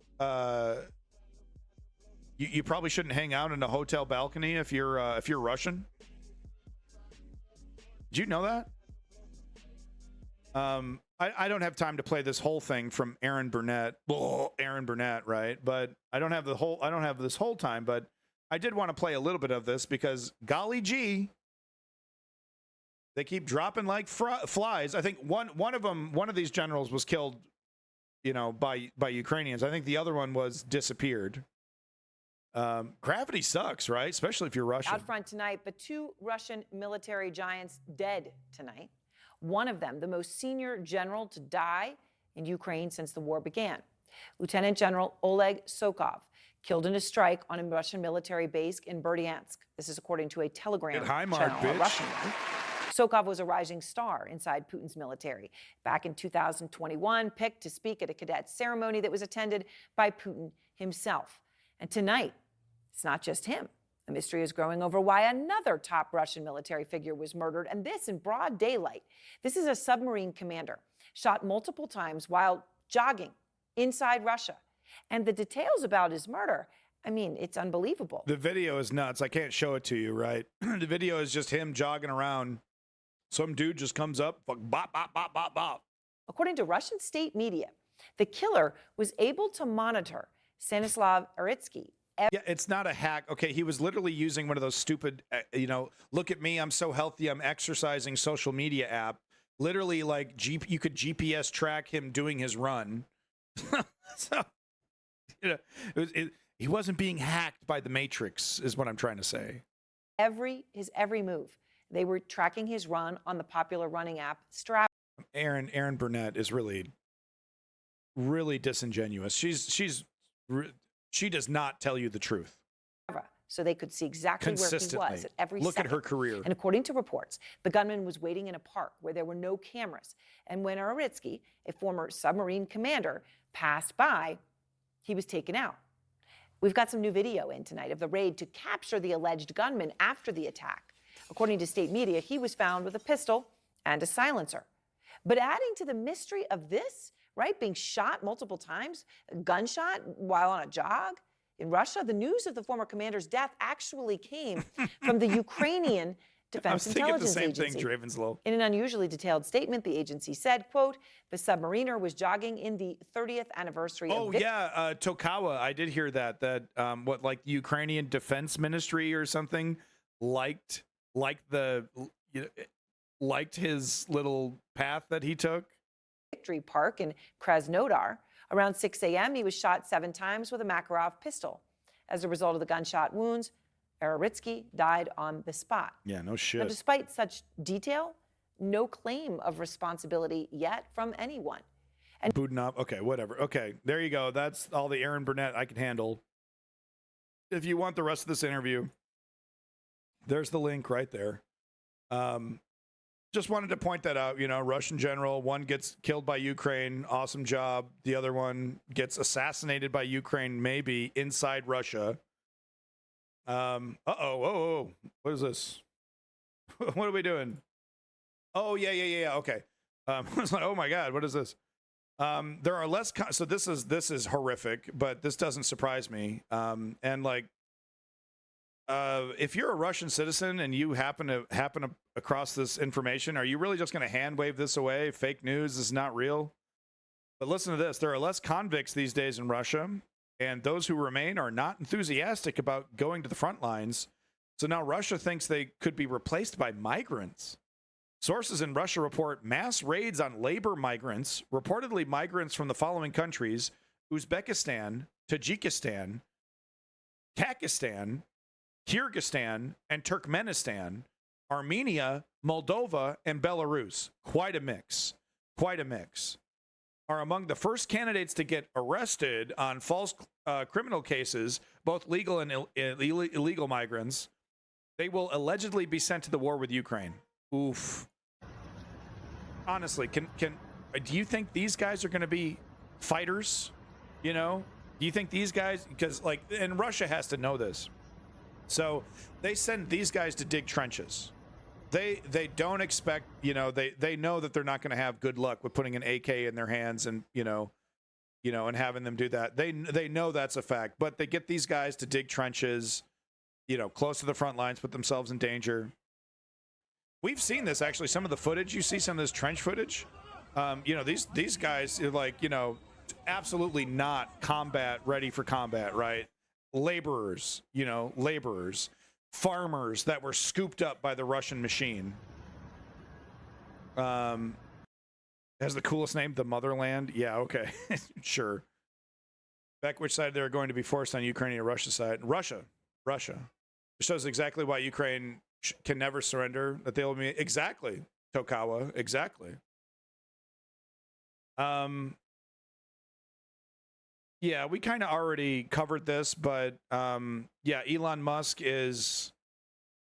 you probably shouldn't hang out in a hotel balcony if you're Russian? Did you know that? I don't have time to play this whole thing from Aaron Burnett. Aaron Burnett, right? But I don't have this whole time, but I did want to play a little bit of this because golly gee, they keep dropping like flies. I think one of these generals was killed, you know, by Ukrainians. I think the other one was disappeared. Gravity sucks, right? Especially if you're Russian. Out front tonight, but 2 Russian military giants dead tonight. One of them, the most senior general to die in Ukraine since the war began. Lieutenant General Oleg Sokov, killed in a strike on a Russian military base in Berdyansk. This is according to a Telegram channel, a Russian one. Sokov was a rising star inside Putin's military. Back in 2021, picked to speak at a cadet ceremony that was attended by Putin himself. And tonight, it's not just him. The mystery is growing over why another top Russian military figure was murdered, and this in broad daylight. This is a submarine commander, shot multiple times while jogging inside Russia. And the details about his murder, I mean, it's unbelievable. The video is nuts. I can't show it to you, right? The video is just him jogging around. Some dude just comes up, bop, bop, bop, bop, bop. According to Russian state media, the killer was able to monitor Stanislav Aritsky. Yeah, it's not a hack. Okay, he was literally using one of those stupid, look at me, I'm so healthy, I'm exercising social media app. Literally, like, you could GPS track him doing his run. So, he wasn't being hacked by the Matrix, is what I'm trying to say. His every move. They were tracking his run on the popular running app Strava. Aaron Burnett is really disingenuous. She does not tell you the truth. So they could see exactly where he was at every Look second. at her career. And according to reports, the gunman was waiting in a park where there were no cameras. And when Aritsky, a former submarine commander, passed by, he was taken out. We've got some new video in tonight of the raid to capture the alleged gunman after the attack. According to state media, he was found with a pistol and a silencer. But adding to the mystery of this, right, being shot multiple times, a gunshot while on a jog in Russia, the news of the former commander's death actually came from the Ukrainian Defense Intelligence Agency. I was thinking the same thing, Dravenslow. In an unusually detailed statement, the agency said, quote, the submariner was jogging in the 30th anniversary of... Tokawa, I did hear that the Ukrainian Defense Ministry or something liked his little path that he took. Victory Park in Krasnodar. Around 6 a.m., he was shot 7 times with a Makarov pistol. As a result of the gunshot wounds, Aritsky died on the spot. Yeah, no shit. Now, despite such detail, no claim of responsibility yet from anyone. And Budanov, okay, whatever. Okay, there you go. That's all the Aaron Burnett I can handle. If you want the rest of this interview, there's the link right there. Just wanted to point that out. Russian general, one gets killed by Ukraine, awesome job. The other one gets assassinated by Ukraine, maybe inside Russia. Whoa. What is this? What are we doing? Oh, yeah. Okay. I was like, oh my God, what is this? There are less. So this is horrific, but this doesn't surprise me. And like, if you're a Russian citizen and you happen across this information, are you really just going to hand wave this away? Fake news is not real. But listen to this: there are less convicts these days in Russia, and those who remain are not enthusiastic about going to the front lines. So now Russia thinks they could be replaced by migrants. Sources in Russia report mass raids on labor migrants, reportedly migrants from the following countries: Uzbekistan, Tajikistan, Pakistan, Kyrgyzstan, and Turkmenistan, Armenia, Moldova, and Belarus. Quite a mix. Are among the first candidates to get arrested on false criminal cases, both legal and illegal migrants. They will allegedly be sent to the war with Ukraine. Oof. Honestly, do you think these guys are going to be fighters? You know, do you think these guys, because like, and Russia has to know this. So they send these guys to dig trenches. They don't expect, you know, they know that they're not going to have good luck with putting an AK in their hands and, you know, and having them do that. They know that's a fact, but they get these guys to dig trenches, you know, close to the front lines, put themselves in danger. We've seen this actually. Some of the footage, you see some of this trench footage. You know, these guys are like, you know, absolutely not ready for combat, right? Laborers, farmers that were scooped up by the Russian machine. Has the coolest name, the Motherland. Yeah, okay. Sure. Back which side they're going to be forced on, Ukrainian or Russia side? Russia. It shows exactly why Ukraine can never surrender, that they'll be exactly Tokawa, exactly. Yeah, we kind of already covered this, but yeah, Elon Musk is,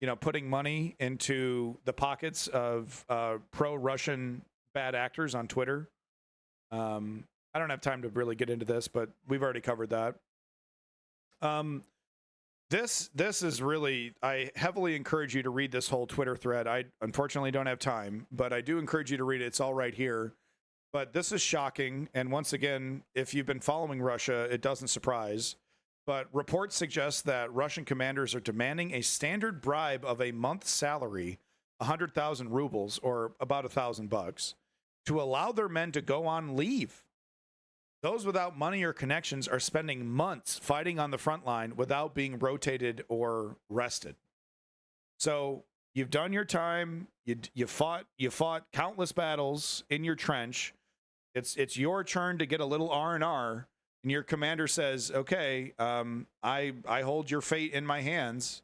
you know, putting money into the pockets of pro-Russian bad actors on Twitter. I don't have time to really get into this, but we've already covered that. This is really, I heavily encourage you to read this whole Twitter thread. I unfortunately don't have time, but I do encourage you to read it. It's all right here. But this is shocking. And once again, if you've been following Russia, it doesn't surprise. But reports suggest that Russian commanders are demanding a standard bribe of a month's salary, 100,000 rubles, or about $1,000, to allow their men to go on leave. Those without money or connections are spending months fighting on the front line without being rotated or rested. So you've done your time. You fought countless battles in your trench. It's your turn to get a little R&R, and your commander says, "Okay, I hold your fate in my hands.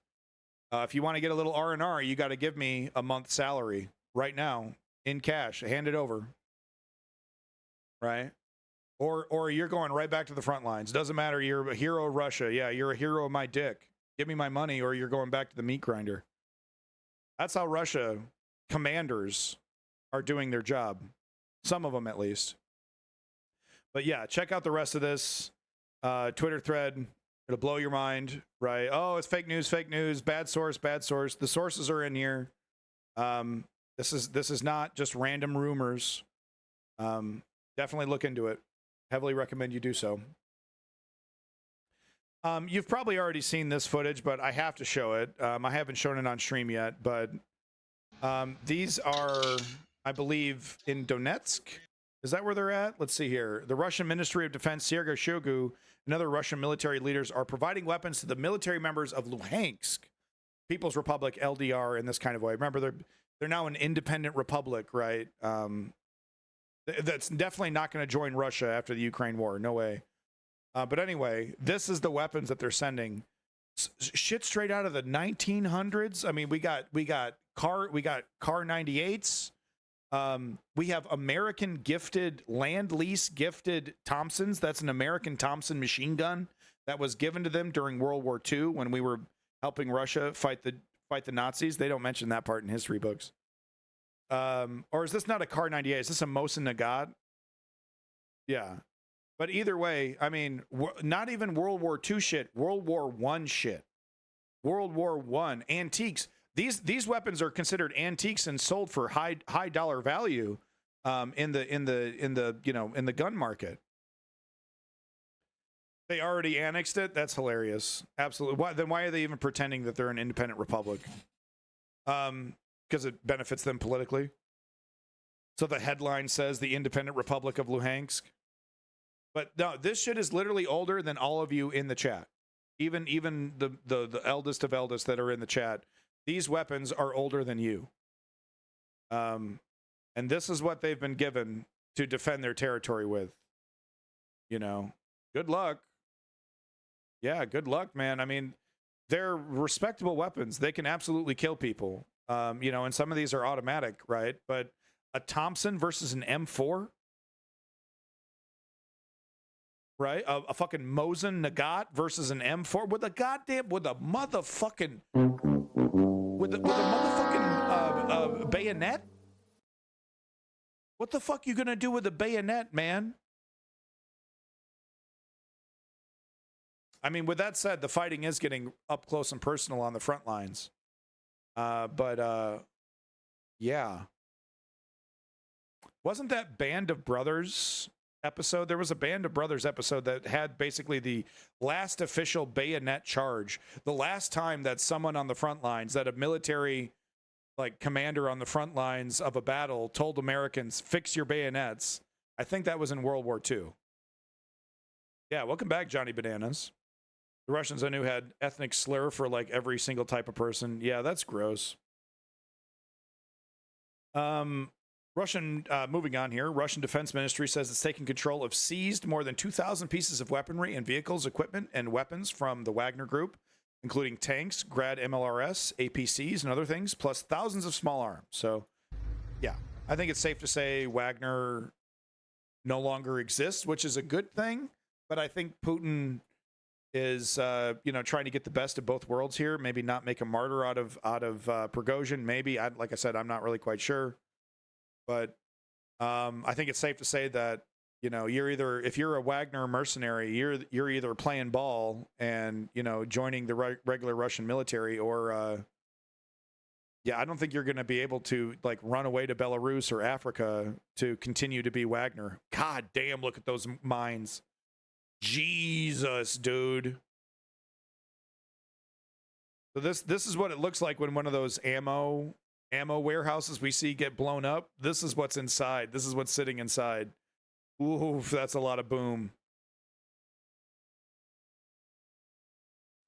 If you want to get a little R&R, you got to give me a month's salary right now in cash. Hand it over." Right? Or you're going right back to the front lines. Doesn't matter. You're a hero of Russia. Yeah, you're a hero of my dick. Give me my money, or you're going back to the meat grinder. That's how Russia commanders are doing their job. Some of them, at least. But yeah, check out the rest of this Twitter thread. It'll blow your mind, right? Oh, it's fake news, bad source. The sources are in here. This is not just random rumors. Definitely look into it. Heavily recommend you do so. You've probably already seen this footage, but I have to show it. I haven't shown it on stream yet, but these are, I believe, in Donetsk. Is that where they're at? Let's see here. The Russian Ministry of Defense, Sergei Shoigu, and other Russian military leaders are providing weapons to the military members of Luhansk, People's Republic, LDR, in this kind of way. Remember, they're now an independent republic, right? That's definitely not going to join Russia after the Ukraine war. No way. But anyway, this is the weapons that they're sending. Shit straight out of the 1900s. I mean, we got Kar 98s. We have American gifted, land lease gifted Thompsons. That's an American Thompson machine gun that was given to them during World War II when we were helping Russia fight the Nazis. They don't mention that part in history books. Or is this not a Kar 98? Is this a Mosin Nagant? Yeah. But either way, I mean, not even World War II shit, World War I shit. World War One antiques. These weapons are considered antiques and sold for high dollar value in the gun market. They already annexed it. That's hilarious. Absolutely. Why are they even pretending that they're an independent republic? Because it benefits them politically. So the headline says the Independent Republic of Luhansk. But no, this shit is literally older than all of you in the chat. Even the eldest of eldest that are in the chat. These weapons are older than you. And this is what they've been given to defend their territory with. You know, good luck. Yeah, good luck, man. I mean, they're respectable weapons. They can absolutely kill people. You know, and some of these are automatic, right? But a Thompson versus an M4, right? A fucking Mosin Nagant versus an M4 with a motherfucking bayonet. What the fuck you gonna do with a bayonet, man? I mean, with that said, the fighting is getting up close and personal on the front lines. Yeah. Wasn't that Band of Brothers episode? There was a Band of Brothers episode that had basically the last official bayonet charge. The last time that someone on the front lines, that a military commander on the front lines of a battle told Americans, fix your bayonets. I think that was in World War II. Yeah, welcome back, Johnny Bananas. The Russians I knew had ethnic slur for every single type of person. Yeah, that's gross. Moving on here, Russian Defense Ministry says it's taken control of seized more than 2,000 pieces of weaponry and vehicles, equipment, and weapons from the Wagner Group, including tanks, Grad MLRS, APCs, and other things, plus thousands of small arms. So, yeah, I think it's safe to say Wagner no longer exists, which is a good thing. But I think Putin is, trying to get the best of both worlds here. Maybe not make a martyr out of Prigozhin. Maybe, like I said, I'm not really quite sure. But I think it's safe to say that, if you're a Wagner mercenary, you're either playing ball and, joining the regular Russian military, or, I don't think you're going to be able to run away to Belarus or Africa to continue to be Wagner. God damn, look at those mines. Jesus, dude. So this is what it looks like when one of those ammo warehouses we see get blown up. This is what's inside. This is what's sitting inside. Oof, that's a lot of boom.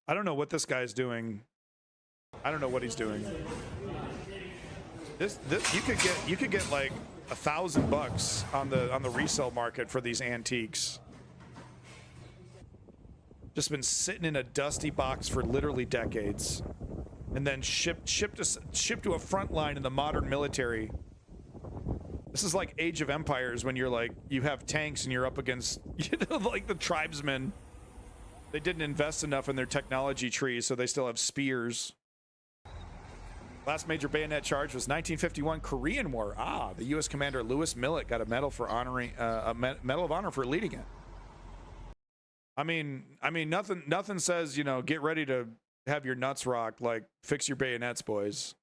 I don't know what this guy's doing. I don't know what he's doing. This you could get like $1,000 on the resale market for these antiques. Just been sitting in a dusty box for literally decades, and then shipped to a front line in the modern military. This is like Age of Empires, when you're you have tanks and you're up against the tribesmen. They didn't invest enough in their technology trees, so they still have spears. Last major bayonet charge was 1951 Korean War. The U.S. commander Lewis Millett got a medal for honoring Medal of Honor for leading it. I mean, nothing says, get ready to have your nuts rocked, fix your bayonets, boys.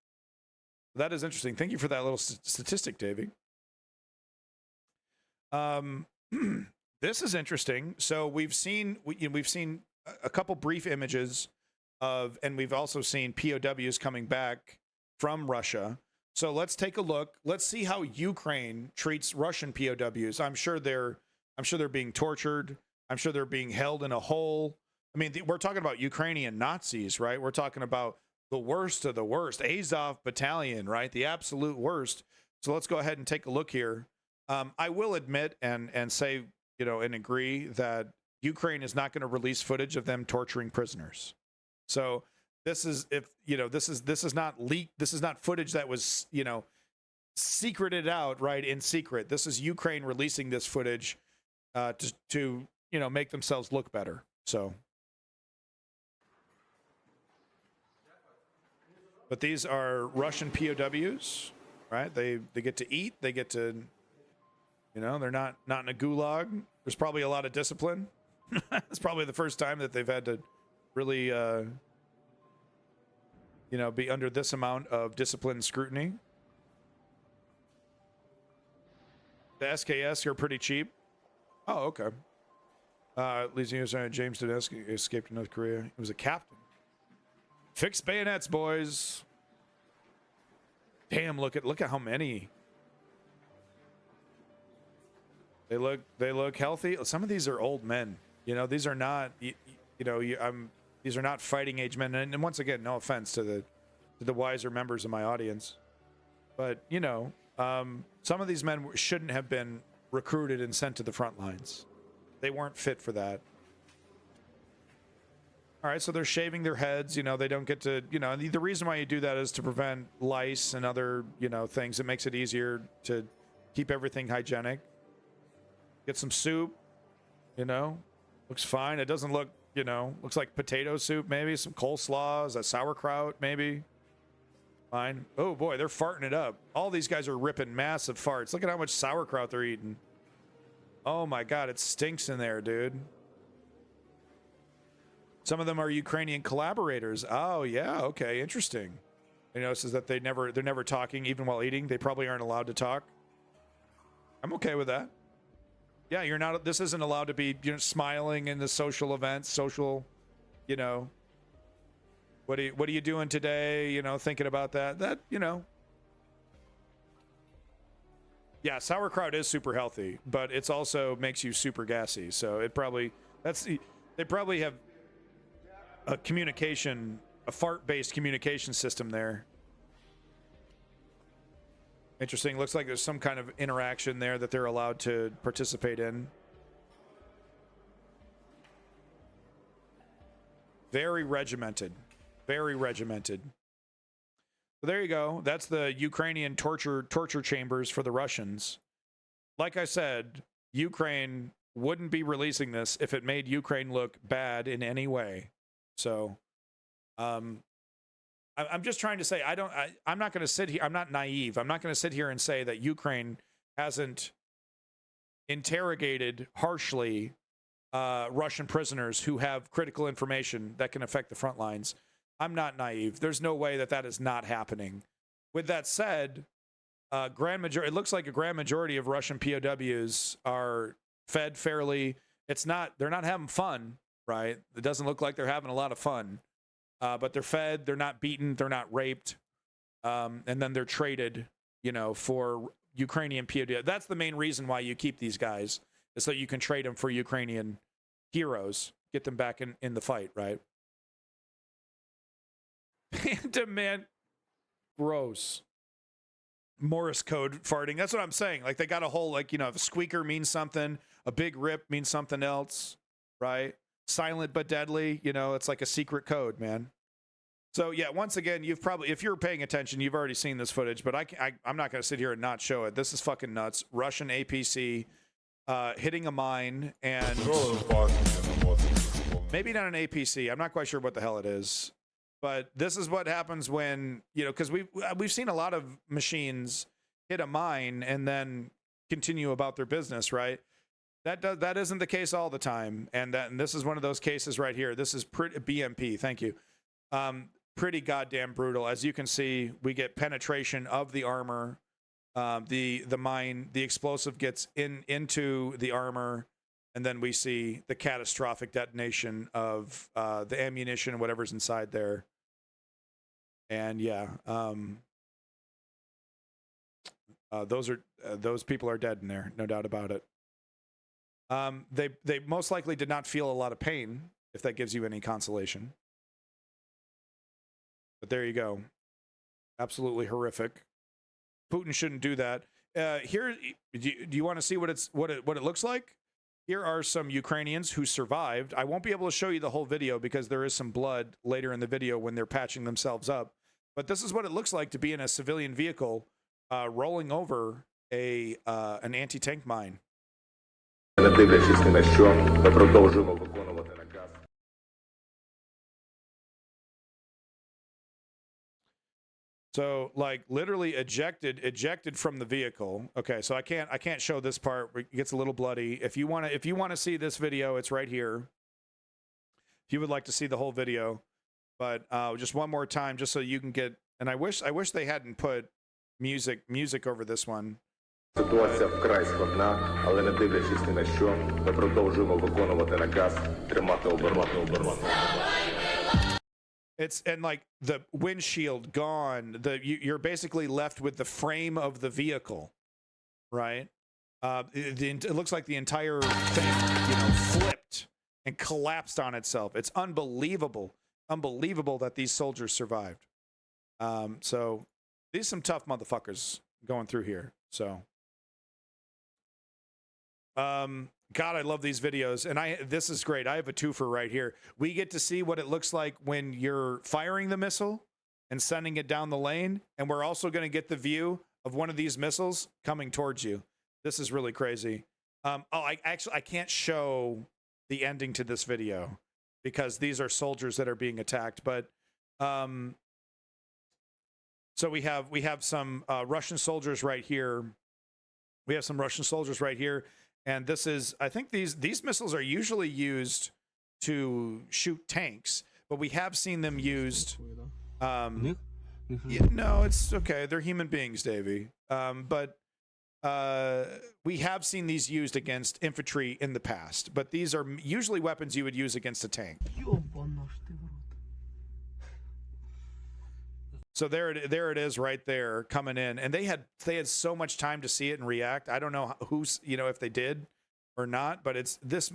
That is interesting. Thank you for that little statistic, Davey. This is interesting. So we've seen a couple brief images of, and we've also seen POWs coming back from Russia. So let's take a look. Let's see how Ukraine treats Russian POWs. I'm sure they're being tortured. I'm sure they're being held in a hole. I mean, we're talking about Ukrainian Nazis, right? We're talking about the worst of the worst. Azov Battalion, right? The absolute worst. So let's go ahead and take a look here. I will admit and say, and agree that Ukraine is not going to release footage of them torturing prisoners. So this is this is not leaked. This is not footage that was, secreted out, right, in secret. This is Ukraine releasing this footage to make themselves look better. So, but these are Russian POWs, right? They get to eat. They get to, they're not in a gulag. There's probably a lot of discipline. It's probably the first time that they've had to really you know, be under this amount of disciplined scrutiny. The SKS are pretty cheap. Oh, okay. Lieutenant James Tedeschi escaped to North Korea. He was a captain. Fixed bayonets, boys. Damn, look at how many. They look healthy. Some of these are old men. You know, these are not these are not fighting age men. And once again, no offense to the wiser members of my audience, but you know, some of these men shouldn't have been recruited and sent to the front lines. They weren't fit for that. All right, so they're shaving their heads. You know, they don't get to, you know, the reason why you do that is to prevent lice and other, you know, things. It makes it easier to keep everything hygienic. Get some soup, you know, looks fine. It doesn't look, you know, looks like potato soup, maybe some coleslaw. Is that sauerkraut, maybe? Fine. Oh boy, they're farting it up. All these guys are ripping massive farts. Look at how much sauerkraut they're eating. Oh my God, it stinks in there, dude. Some of them are Ukrainian collaborators. Oh yeah, okay, interesting. You know, says that they're never talking even while eating. They probably aren't allowed to talk. I'm okay with that. Yeah, you're not. This isn't allowed to be, you know, smiling in the social events, social, you know. What are you doing today? You know, thinking about that. That, you know. Yeah, sauerkraut is super healthy, but it's also makes you super gassy. So it probably they probably have a fart-based communication system there. Interesting. Looks like there's some kind of interaction there that they're allowed to participate in. Very regimented. Very regimented. So there you go. That's the Ukrainian torture chambers for the Russians. Like I said, Ukraine wouldn't be releasing this if it made Ukraine look bad in any way. So, I'm just trying to say, I'm not going to sit here. I'm not naive. I'm not going to sit here and say that Ukraine hasn't interrogated harshly Russian prisoners who have critical information that can affect the front lines. I'm not naive. There's no way that is not happening. With that said, it looks like a grand majority of Russian POWs are fed fairly. They're not having fun, right? It doesn't look like they're having a lot of fun. But they're fed, they're not beaten, they're not raped, and then they're traded, you know, for Ukrainian POW. That's the main reason why you keep these guys, is so you can trade them for Ukrainian heroes, get them back in the fight, right? Demand, gross. Morse code farting. That's what I'm saying. Like, they got a whole, like, you know, if a squeaker means something, a big rip means something else, right? Silent but deadly, you know, it's like a secret code, man. So yeah, once again, you've probably, if you're paying attention, you've already seen this footage, but I'm not going to sit here and not show it. This is fucking nuts. Russian APC hitting a mine, and maybe not an APC. I'm not quite sure what the hell it is, but this is what happens when, you know, because we've seen a lot of machines hit a mine and then continue about their business, right? That isn't the case all the time, and this is one of those cases right here. This is pretty BMP. Thank you. Pretty goddamn brutal. As you can see, we get penetration of the armor. The mine, the explosive gets into the armor, and then we see the catastrophic detonation of the ammunition and whatever's inside there. And yeah, those people are dead in there, no doubt about it. They most likely did not feel a lot of pain, if that gives you any consolation. But there you go. Absolutely horrific. Putin shouldn't do that. Here, do you want to see what it looks like? Here are some Ukrainians who survived. I won't be able to show you the whole video because there is some blood later in the video when they're patching themselves up. But this is what it looks like to be in a civilian vehicle rolling over an anti-tank mine. Не дивлячись ні на що, ми продовжуємо виконувати наказ. So, like, literally ejected from the vehicle. Okay, so I can't show this part. It gets a little bloody. If you want to see this video, it's right here. If you would like to see the whole video, But just one more time, just so you can get. And I wish they hadn't put music over this one. Ситуація вкрай складна, але не дивлячись ні на що, ми продовжуємо виконувати наказ тримати оборону. It's and like the windshield gone. You're basically left with the frame of the vehicle, right? It looks like the entire thing, flipped and collapsed on itself. It's unbelievable that these soldiers survived. So these some tough motherfuckers going through here. So, God, I love these videos, and this is great. I have a twofer right here. We get to see what it looks like when you're firing the missile and sending it down the lane, and we're also going to get the view of one of these missiles coming towards you. This is really crazy. I can't show the ending to this video because these are soldiers that are being attacked. But so we have some Russian soldiers right here. We have some Russian soldiers right here. And this is, I think these missiles are usually used to shoot tanks, but we have seen them used. No, it's okay. They're human beings, Davey. But we have seen these used against infantry in the past, but these are usually weapons you would use against a tank. So there it is right there coming in, and they had so much time to see it and react. I don't know who's if they did or not, but it's this.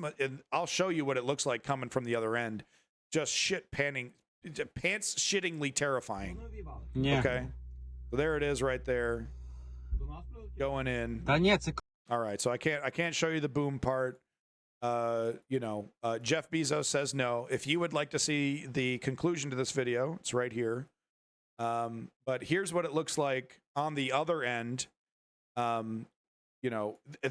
I'll show you what it looks like coming from the other end. Just pants shittingly terrifying. Yeah. Okay, so there it is right there, going in. All right, so I can't show you the boom part. Jeff Bezos says no. If you would like to see the conclusion to this video, it's right here. But here's what it looks like on the other end.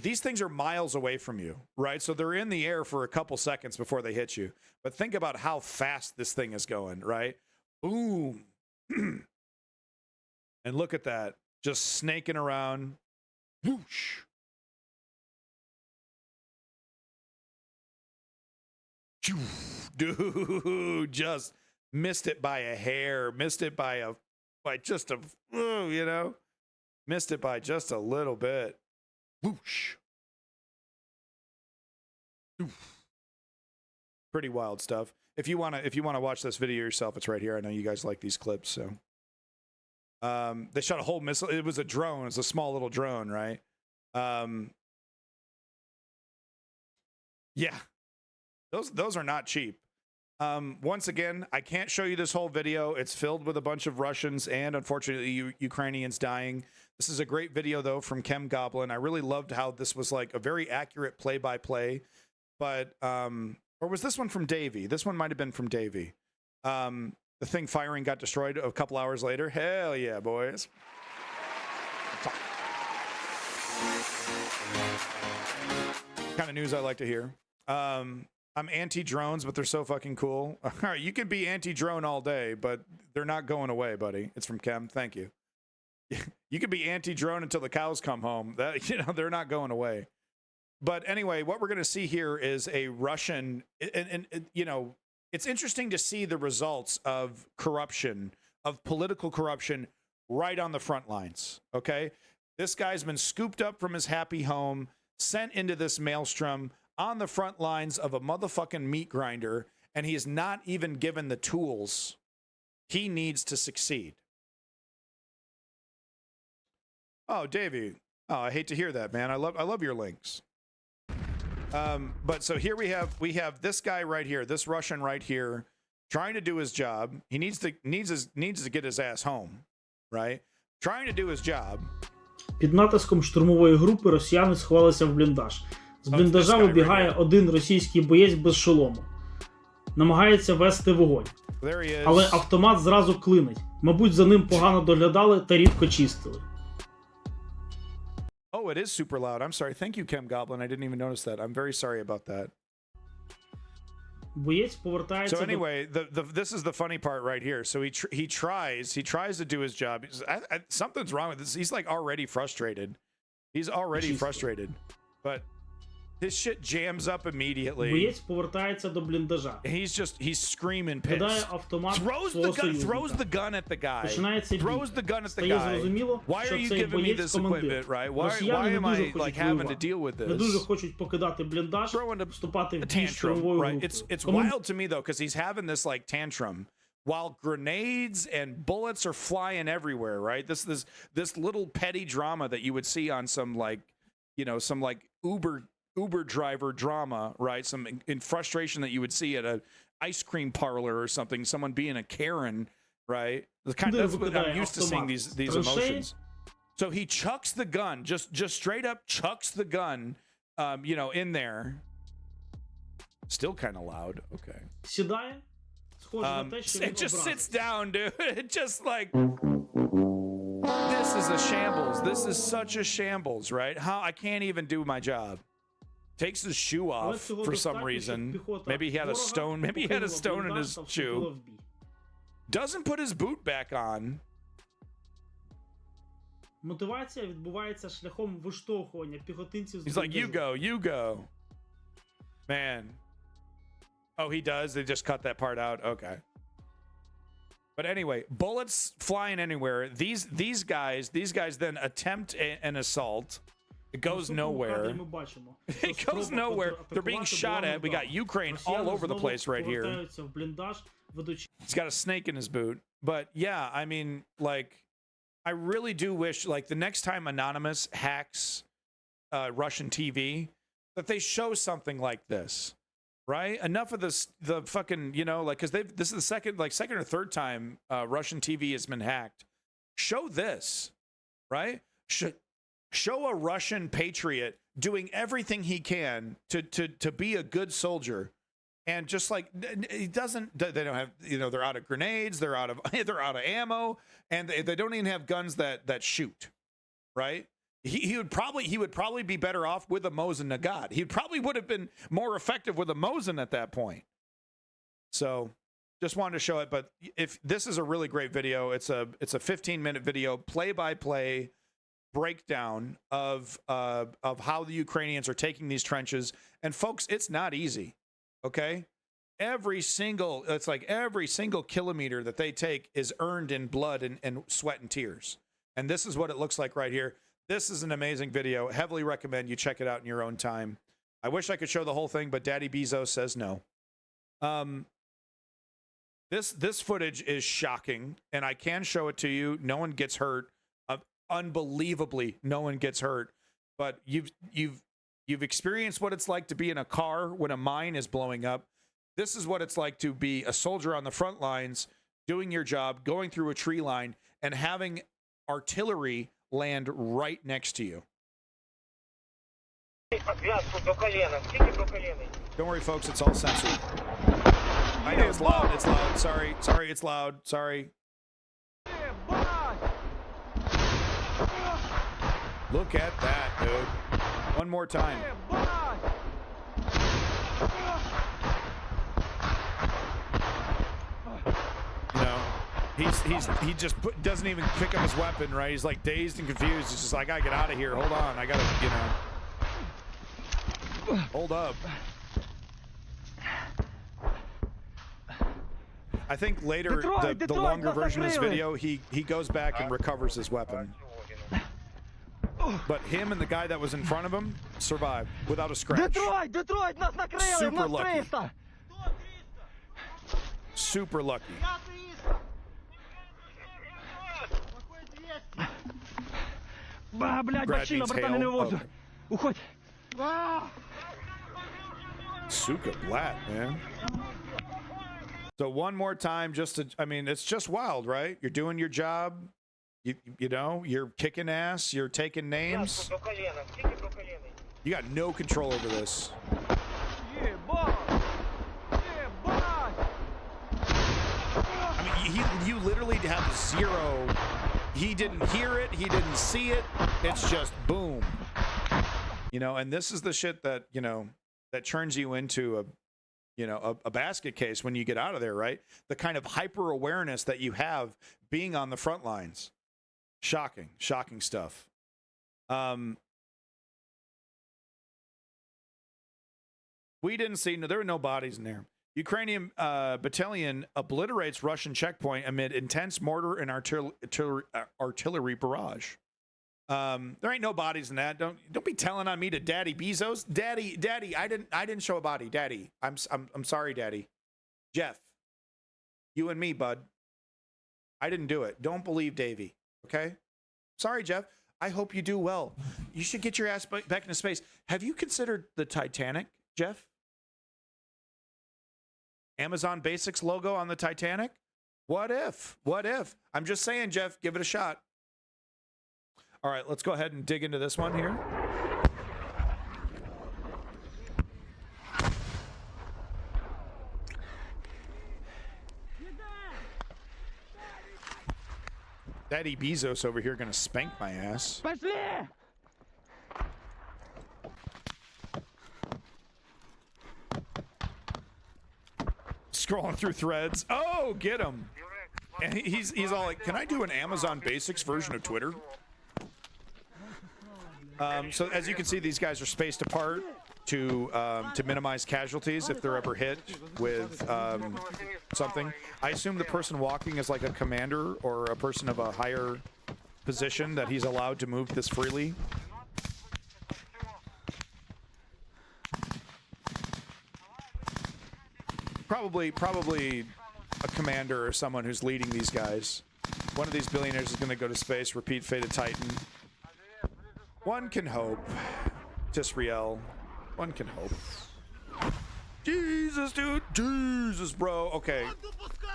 These things are miles away from you, right? So they're in the air for a couple seconds before they hit you. But think about how fast this thing is going, right? Boom. And look at that. Just snaking around. Whoosh. Dude, just missed it by a hair, missed it by just a little bit. Whoosh. Pretty wild stuff. If you want to watch this video yourself, it's right here. I know you guys like these clips, so they shot a whole missile. It was a drone. It's a small little drone, right? Yeah. Those are not cheap. Once again, I can't show you this whole video. It's filled with a bunch of Russians and, unfortunately, Ukrainians dying. This is a great video, though, from Chem Goblin. I really loved how this was like a very accurate play-by-play. But, or was this one from Davey? This one might have been from Davey. The thing firing got destroyed a couple hours later. Hell yeah, boys. Kind of news I like to hear. I'm anti-drones, but they're so fucking cool. All right, you can be anti-drone all day, but they're not going away, buddy. It's from Chem. Thank you. You can be anti-drone until the cows come home. They're not going away. But anyway, what we're going to see here is a Russian, and it's interesting to see the results of corruption, of political corruption, right on the front lines. Okay, this guy's been scooped up from his happy home, sent into this maelstrom on the front lines of a motherfucking meat grinder, and he is not even given the tools he needs to succeed. Oh, Davey. Oh, I hate to hear that, man. I love your links. But so here we have this guy right here, this Russian right here, trying to do his job. He needs to get his ass home, right? Trying to do his job. Під натиском штурмової групи росіяни сховалися в бліндаж. З бліндажа вибігає один російський боєць без шолому. Намагається вести вогонь. Але автомат зразу клинить. Мабуть, за ним погано доглядали та рідко чистили. Oh, it is super loud. I'm sorry. Thank you, Chem Goblin. I didn't even notice that. I'm very sorry about that. Боєць повертається. So anyway, this is the funny part right here. So he tries to do his job. Something's wrong with this. He's like already frustrated. He's already frustrated. But His shit jams up immediately. Боєць повертається до бліндажа. He's screaming Кидає pissed. автомат Throws свого the gun союзника. at the guy. Починається бій. Throws the gun at the Стає guy. зрозуміло, Why що are you цей giving me боєць this командир. equipment, right? Why Росіяни am не дуже I like хочуть having to воювати. deal with Не дуже this? хочуть покидати бліндаж, вступати в бій Tantrum, штурмовою right? групою. It's wild to me though, because he's having this like tantrum while grenades and bullets are flying everywhere, right? This little petty drama that you would see on some like, you know, some like Uber driver drama, right? Some in frustration that you would see at a ice cream parlor or something, someone being a Karen, right? That's what I'm used to seeing these emotions. So he chucks the gun, just straight up chucks the gun, you know, in there. Still kind of loud. Okay. Сідає, схоже на те, що він It just образився. sits down, dude. It just like, this is a shambles. This is such a shambles, right? How I can't even do my job. Takes his shoe off for some reason. Maybe he had a stone. Maybe he had a stone in his shoe. Doesn't put his boot back on. Мотивація відбувається шляхом виштовхування піхотинців з He's like, you бліндажу. go, you go. Man. Oh, he does? They just cut that part out? Okay. But anyway, bullets flying anywhere. These guys then attempt an assault. It goes nowhere. It goes nowhere. They're being shot at. We got Ukraine all over the place right here. He's got a snake in his boot. But yeah, I mean, like, I really do wish, like, the next time Anonymous hacks Russian TV, that they show something like this, right? Enough of this, the fucking, you know, like, because this is the second or third time Russian TV has been hacked. Show this, right? Show a Russian patriot doing everything he can to be a good soldier. And just like he doesn't, they don't have, you know, they're out of grenades, they're out of ammo, and they don't even have guns that shoot, right? He would probably be better off with a Mosin Nagant. He probably would have been more effective with a Mosin at that point. So just wanted to show it. But if this is a really great video, it's a 15-minute video, play-by-play breakdown of how the Ukrainians are taking these trenches. And folks, it's not easy. Okay, every single kilometer that they take is earned in blood and sweat and tears. And this is what it looks like right here. This is an amazing video. Heavily recommend you check it out in your own time. I wish I could show the whole thing, but Daddy Bezos says no. This footage is shocking, and I can show it to you. No one gets hurt. Unbelievably, no one gets hurt. But you've experienced what it's like to be in a car when a mine is blowing up. This is what it's like to be a soldier on the front lines, doing your job, going through a tree line, and having artillery land right next to you. Don't worry, folks, it's all censored. I know it's loud. It's loud. Sorry, it's loud. Sorry. Look at that, dude. One more time. You know, he just doesn't even pick up his weapon, right? He's like dazed and confused. He's just like, I gotta get out of here. Hold on, I gotta, you know, hold up. I think later, the longer version of this video, he goes back and recovers his weapon. But him and the guy that was in front of him survived without a scratch. Super lucky. Super lucky. Brad needs hail. Okay. Suka Blatt, man. So one more time, just to, I mean, it's just wild, right? You're doing your job. You know, you're kicking ass. You're taking names. You got no control over this. I mean, you literally have zero. He didn't hear it. He didn't see it. It's just boom. You know, and this is the shit that, you know, that turns you into a basket case when you get out of there, right? The kind of hyper awareness that you have being on the front lines. Shocking stuff. We didn't see, there were no bodies in there. Ukrainian battalion obliterates Russian checkpoint amid intense mortar and artillery barrage. There ain't no bodies in that. Don't be telling on me to Daddy Bezos. Daddy, I didn't show a body. Daddy, I'm sorry, Daddy. Jeff, you and me, bud. I didn't do it. Don't believe Davey. Okay? Sorry, Jeff. I hope you do well. You should get your ass back into space. Have you considered the Titanic, Jeff? Amazon Basics logo on the Titanic? What if? What if? I'm just saying, Jeff, give it a shot. All right, let's go ahead and dig into this one here. Daddy Bezos over here gonna spank my ass. Scrolling through threads. Oh, get him. And he's all like, can I do an Amazon Basics version of Twitter? So as you can see, these guys are spaced apart to minimize casualties if they're ever hit with something. I assume the person walking is like a commander or a person of a higher position that he's allowed to move this freely. Probably a commander or someone who's leading these guys. One of these billionaires is going to go to space, repeat fate of Titan. One can hope. Tisrael. One can hope. Jesus, dude. Jesus, bro. Okay.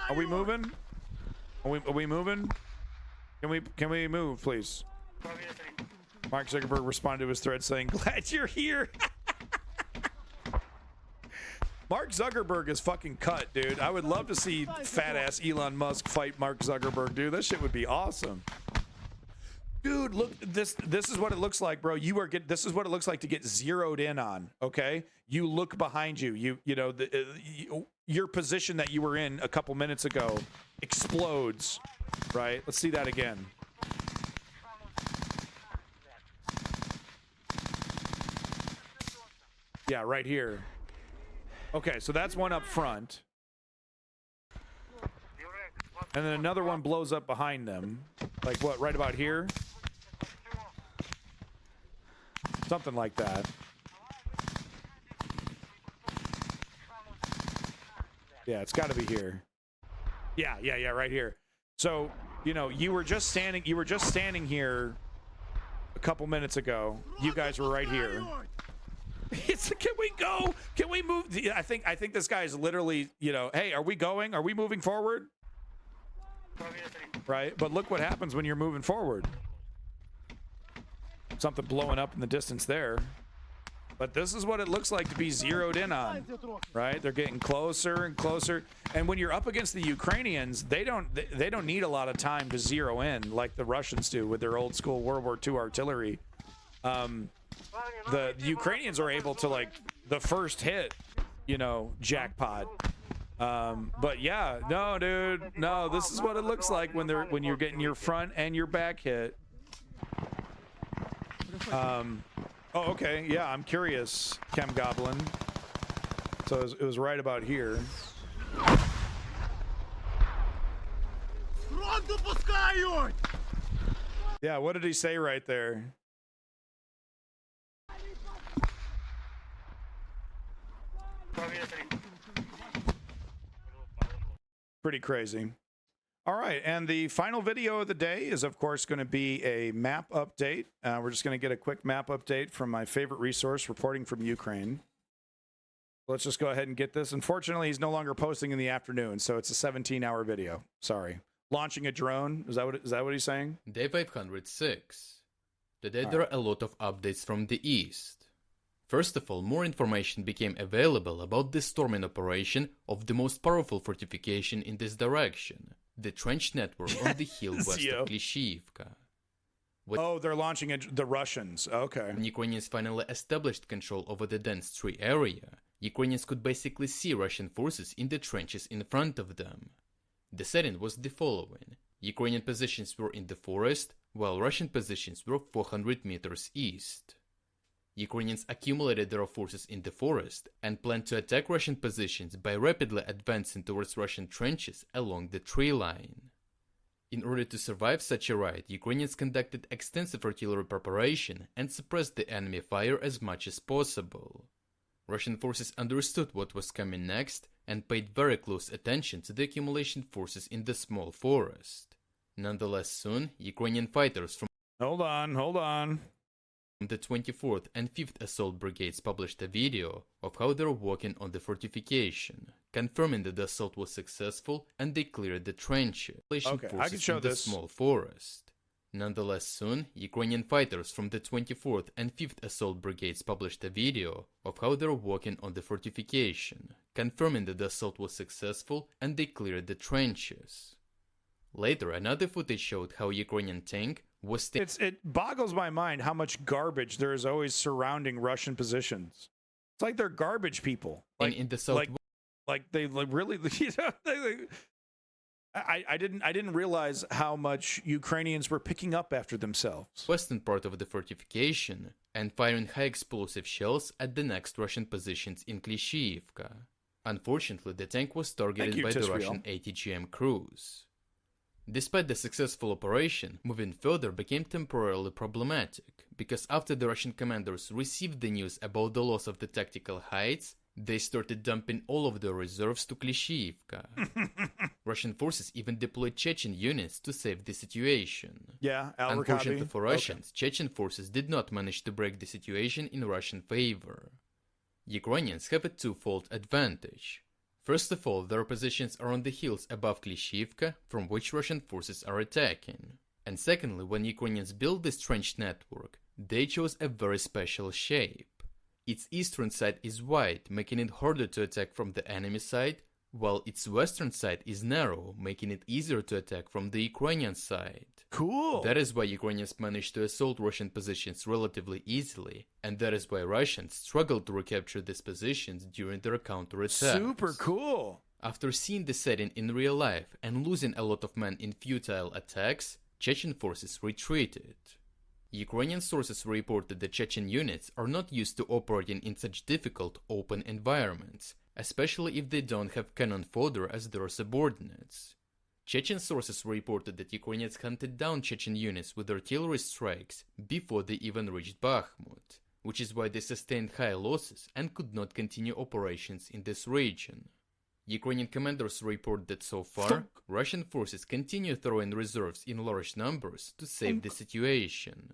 Are we moving? Are we moving? Can we move, please? Mark Zuckerberg responded to his thread saying, "Glad you're here." Mark Zuckerberg is fucking cut, dude. I would love to see fat ass Elon Musk fight Mark Zuckerberg, dude. That shit would be awesome. Dude, look, this is what it looks like, bro. This is what it looks like to get zeroed in on, okay? You look behind you. You know, your position that you were in a couple minutes ago explodes, right? Let's see that again. Yeah, right here. Okay, so that's one up front. And then another one blows up behind them. Like what, right about here? Something like that. Yeah, it's got to be here. Yeah, right here. So, you know, you were just standing here a couple minutes ago. You guys were right here. Can we go? Can we move? I think this guy is literally, you know, hey, are we going? Are we moving forward? Right? But look what happens when you're moving forward. Something blowing up in the distance there. But this is what it looks like to be zeroed in on, right? They're getting closer and closer. And when you're up against the Ukrainians, they don't need a lot of time to zero in like the Russians do with their old school World War II artillery. The Ukrainians are able to, like, the first hit, you know, jackpot. But yeah, no, dude, no, this is what it looks like when you're getting your front and your back hit. Oh, okay, yeah, I'm curious, Chem Goblin. So it was right about here. Yeah, what did he say right there? Pretty crazy. All right, and the final video of the day is, of course, going to be a map update. We're just going to get a quick map update from my favorite resource, reporting from Ukraine. Let's just go ahead and get this. Unfortunately, he's no longer posting in the afternoon, so it's a 17-hour video. Sorry. Launching a drone? Is that what he's saying? Day 506. Today there are a lot of updates from the east. First of all, more information became available about the storming operation of the most powerful fortification in this direction, the trench network on the hill west of Klishchiivka. Oh, they're launching the Russians. Okay. When Ukrainians finally established control over the dense tree area, Ukrainians could basically see Russian forces in the trenches in front of them. The setting was the following. Ukrainian positions were in the forest, while Russian positions were 400 meters east. Ukrainians accumulated their forces in the forest and planned to attack Russian positions by rapidly advancing towards Russian trenches along the tree line. In order to survive such a raid, Ukrainians conducted extensive artillery preparation and suppressed the enemy fire as much as possible. Russian forces understood what was coming next and paid very close attention to the accumulation forces in the small forest. Nonetheless, soon, Ukrainian fighters from Hold on. the 24th and 5th Assault Brigades published a video of how they were working on the fortification, confirming that the assault was successful and they cleared the trenches. Okay, I can show in the this. small forest. Nonetheless, soon, Ukrainian fighters from the 24th and 5th Assault Brigades published a video of how they were working on the fortification, confirming that the assault was successful and they cleared the trenches. Later, another footage showed how a Ukrainian tank was It boggles my mind how much garbage there is always surrounding Russian positions. It's like they're garbage people. in the south. Like they really, you know, I didn't realize how much Ukrainians were picking up after themselves. Western part of the fortification and firing high explosive shells at the next Russian positions in Klishchiivka. Unfortunately, the tank was targeted by the Russian ATGM crews. Despite the successful operation, moving further became temporarily problematic, because after the Russian commanders received the news about the loss of the tactical heights, they started dumping all of their reserves to Klishchiivka. Russian forces even deployed Chechen units to save the situation. Yeah, Unfortunately for Russians, Chechen forces did not manage to break the situation in Russian favor. Ukrainians have a twofold advantage. First of all, their positions are on the hills above Klishchiivka, from which Russian forces are attacking. And secondly, when Ukrainians built this trench network, they chose a very special shape. Its eastern side is wide, making it harder to attack from the enemy side, while its western side is narrow, making it easier to attack from the Ukrainian side. Cool! That is why Ukrainians managed to assault Russian positions relatively easily, and that is why Russians struggled to recapture these positions during their counterattacks. Super cool! After seeing the setting in real life and losing a lot of men in futile attacks, Chechen forces retreated. Ukrainian sources reported that Chechen units are not used to operating in such difficult open environments, especially if they don't have cannon fodder as their subordinates. Chechen sources reported that Ukrainians hunted down Chechen units with artillery strikes before they even reached Bakhmut, which is why they sustained high losses and could not continue operations in this region. Ukrainian commanders report that so far, Russian forces continue throwing reserves in large numbers to save the situation.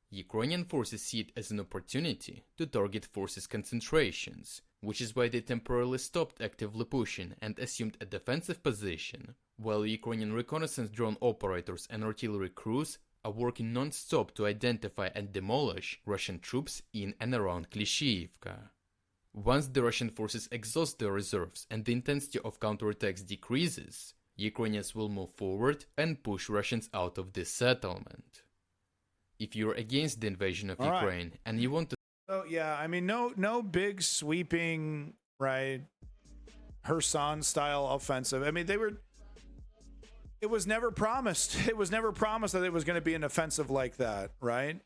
Ukrainian forces see it as an opportunity to target forces concentrations, which is why they temporarily stopped actively pushing and assumed a defensive position, while Ukrainian reconnaissance drone operators and artillery crews are working non-stop to identify and demolish Russian troops in and around Klishchiivka. Once the Russian forces exhaust their reserves and the intensity of counterattacks decreases, Ukrainians will move forward and push Russians out of this settlement. If you're against the invasion of Ukraine and you want to... So yeah, I mean, no big sweeping, right, Kherson-style offensive. I mean, it was never promised. It was never promised that it was going to be an offensive like that, right?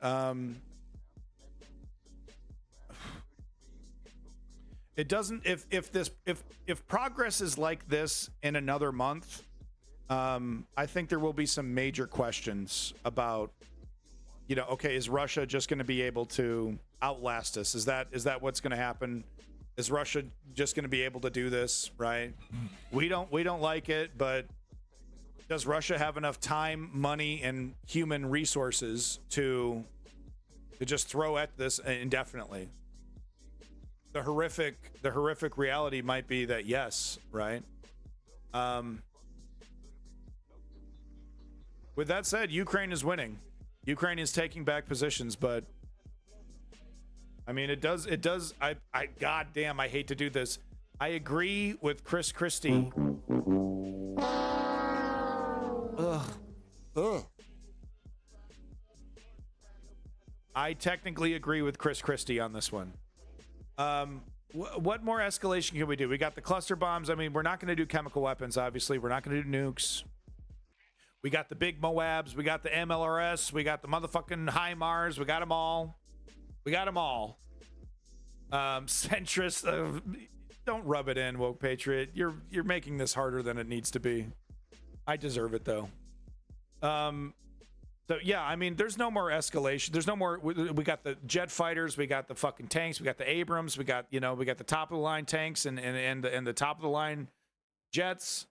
It doesn't. If progress is like this in another month, I think there will be some major questions about, you know, okay, is Russia just going to be able to outlast us? Is that what's going to happen? Is Russia just going to be able to do this? Right? We don't like it, but does Russia have enough time, money, and human resources to just throw at this indefinitely? The horrific reality might be that yes, right? With that said, Ukraine is winning. Ukraine is taking back positions, but I mean, it does. I goddamn, I hate to do this. I agree with Chris Christie. Ugh. I technically agree with Chris Christie on this one. What more escalation can we do? We got the cluster bombs. I mean, we're not going to do chemical weapons, obviously. We're not going to do nukes. We got the big Moabs. We got the MLRS. We got the motherfucking HIMARS. We got them all. We got them all. Centrist, don't rub it in, woke patriot. You're making this harder than it needs to be. I deserve it though. So yeah, I mean, there's no more escalation. There's no more. We got the jet fighters, we got the fucking tanks, we got the Abrams, we got the top of the line tanks and the top of the line jets.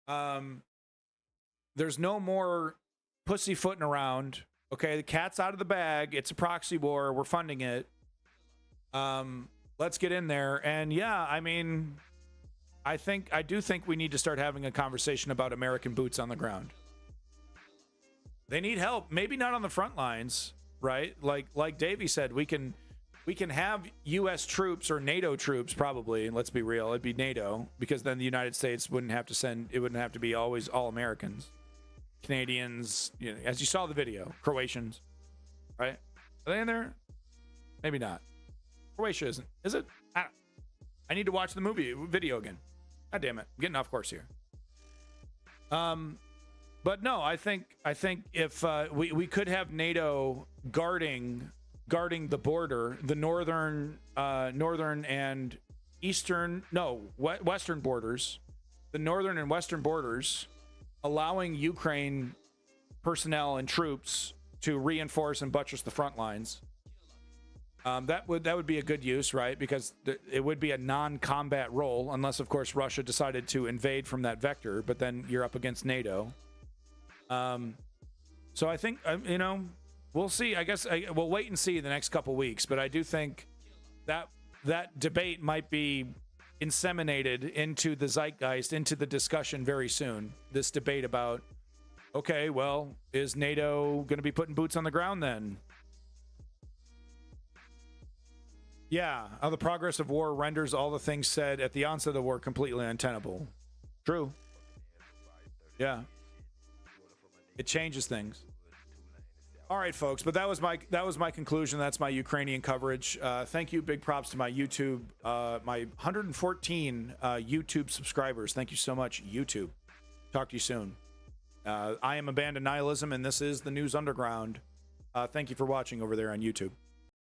There's no more pussyfooting around. Okay, the cat's out of the bag. It's a proxy war. We're funding it. Let's get in there. And yeah, I mean, I do think we need to start having a conversation about American boots on the ground. They need help. Maybe not on the front lines, right? Like Davey said, we can have U.S. troops or NATO troops, probably. And let's be real, it'd be NATO, because then the United States wouldn't have to send. It wouldn't have to be always all Americans, Canadians. You know, as you saw the video, Croatians, right? Are they in there? Maybe not. Croatia isn't. Is it? I need to watch the video again. God damn it, I'm getting off course here. But no, I think if we could have NATO guarding the border, the northern and western borders, the northern and western borders, allowing Ukraine personnel and troops to reinforce and buttress the front lines. That would be a good use, right? Because it would be a non-combat role, unless of course Russia decided to invade from that vector. But then you're up against NATO. So I think we'll see. I guess we'll wait and see the next couple weeks. But I do think that debate might be inseminated into the zeitgeist, into the discussion very soon. This debate about, okay, well, is NATO going to be putting boots on the ground then? Yeah, how the progress of war renders all the things said at the onset of the war completely untenable. True. Yeah. It changes things. All right, folks, but that was my conclusion. That's my Ukrainian coverage. Thank you. Big props to my YouTube, my 114 YouTube subscribers. Thank you so much, YouTube. Talk to you soon. I am Abandoned Nihilism, and this is the News Underground. Thank you for watching over there on YouTube.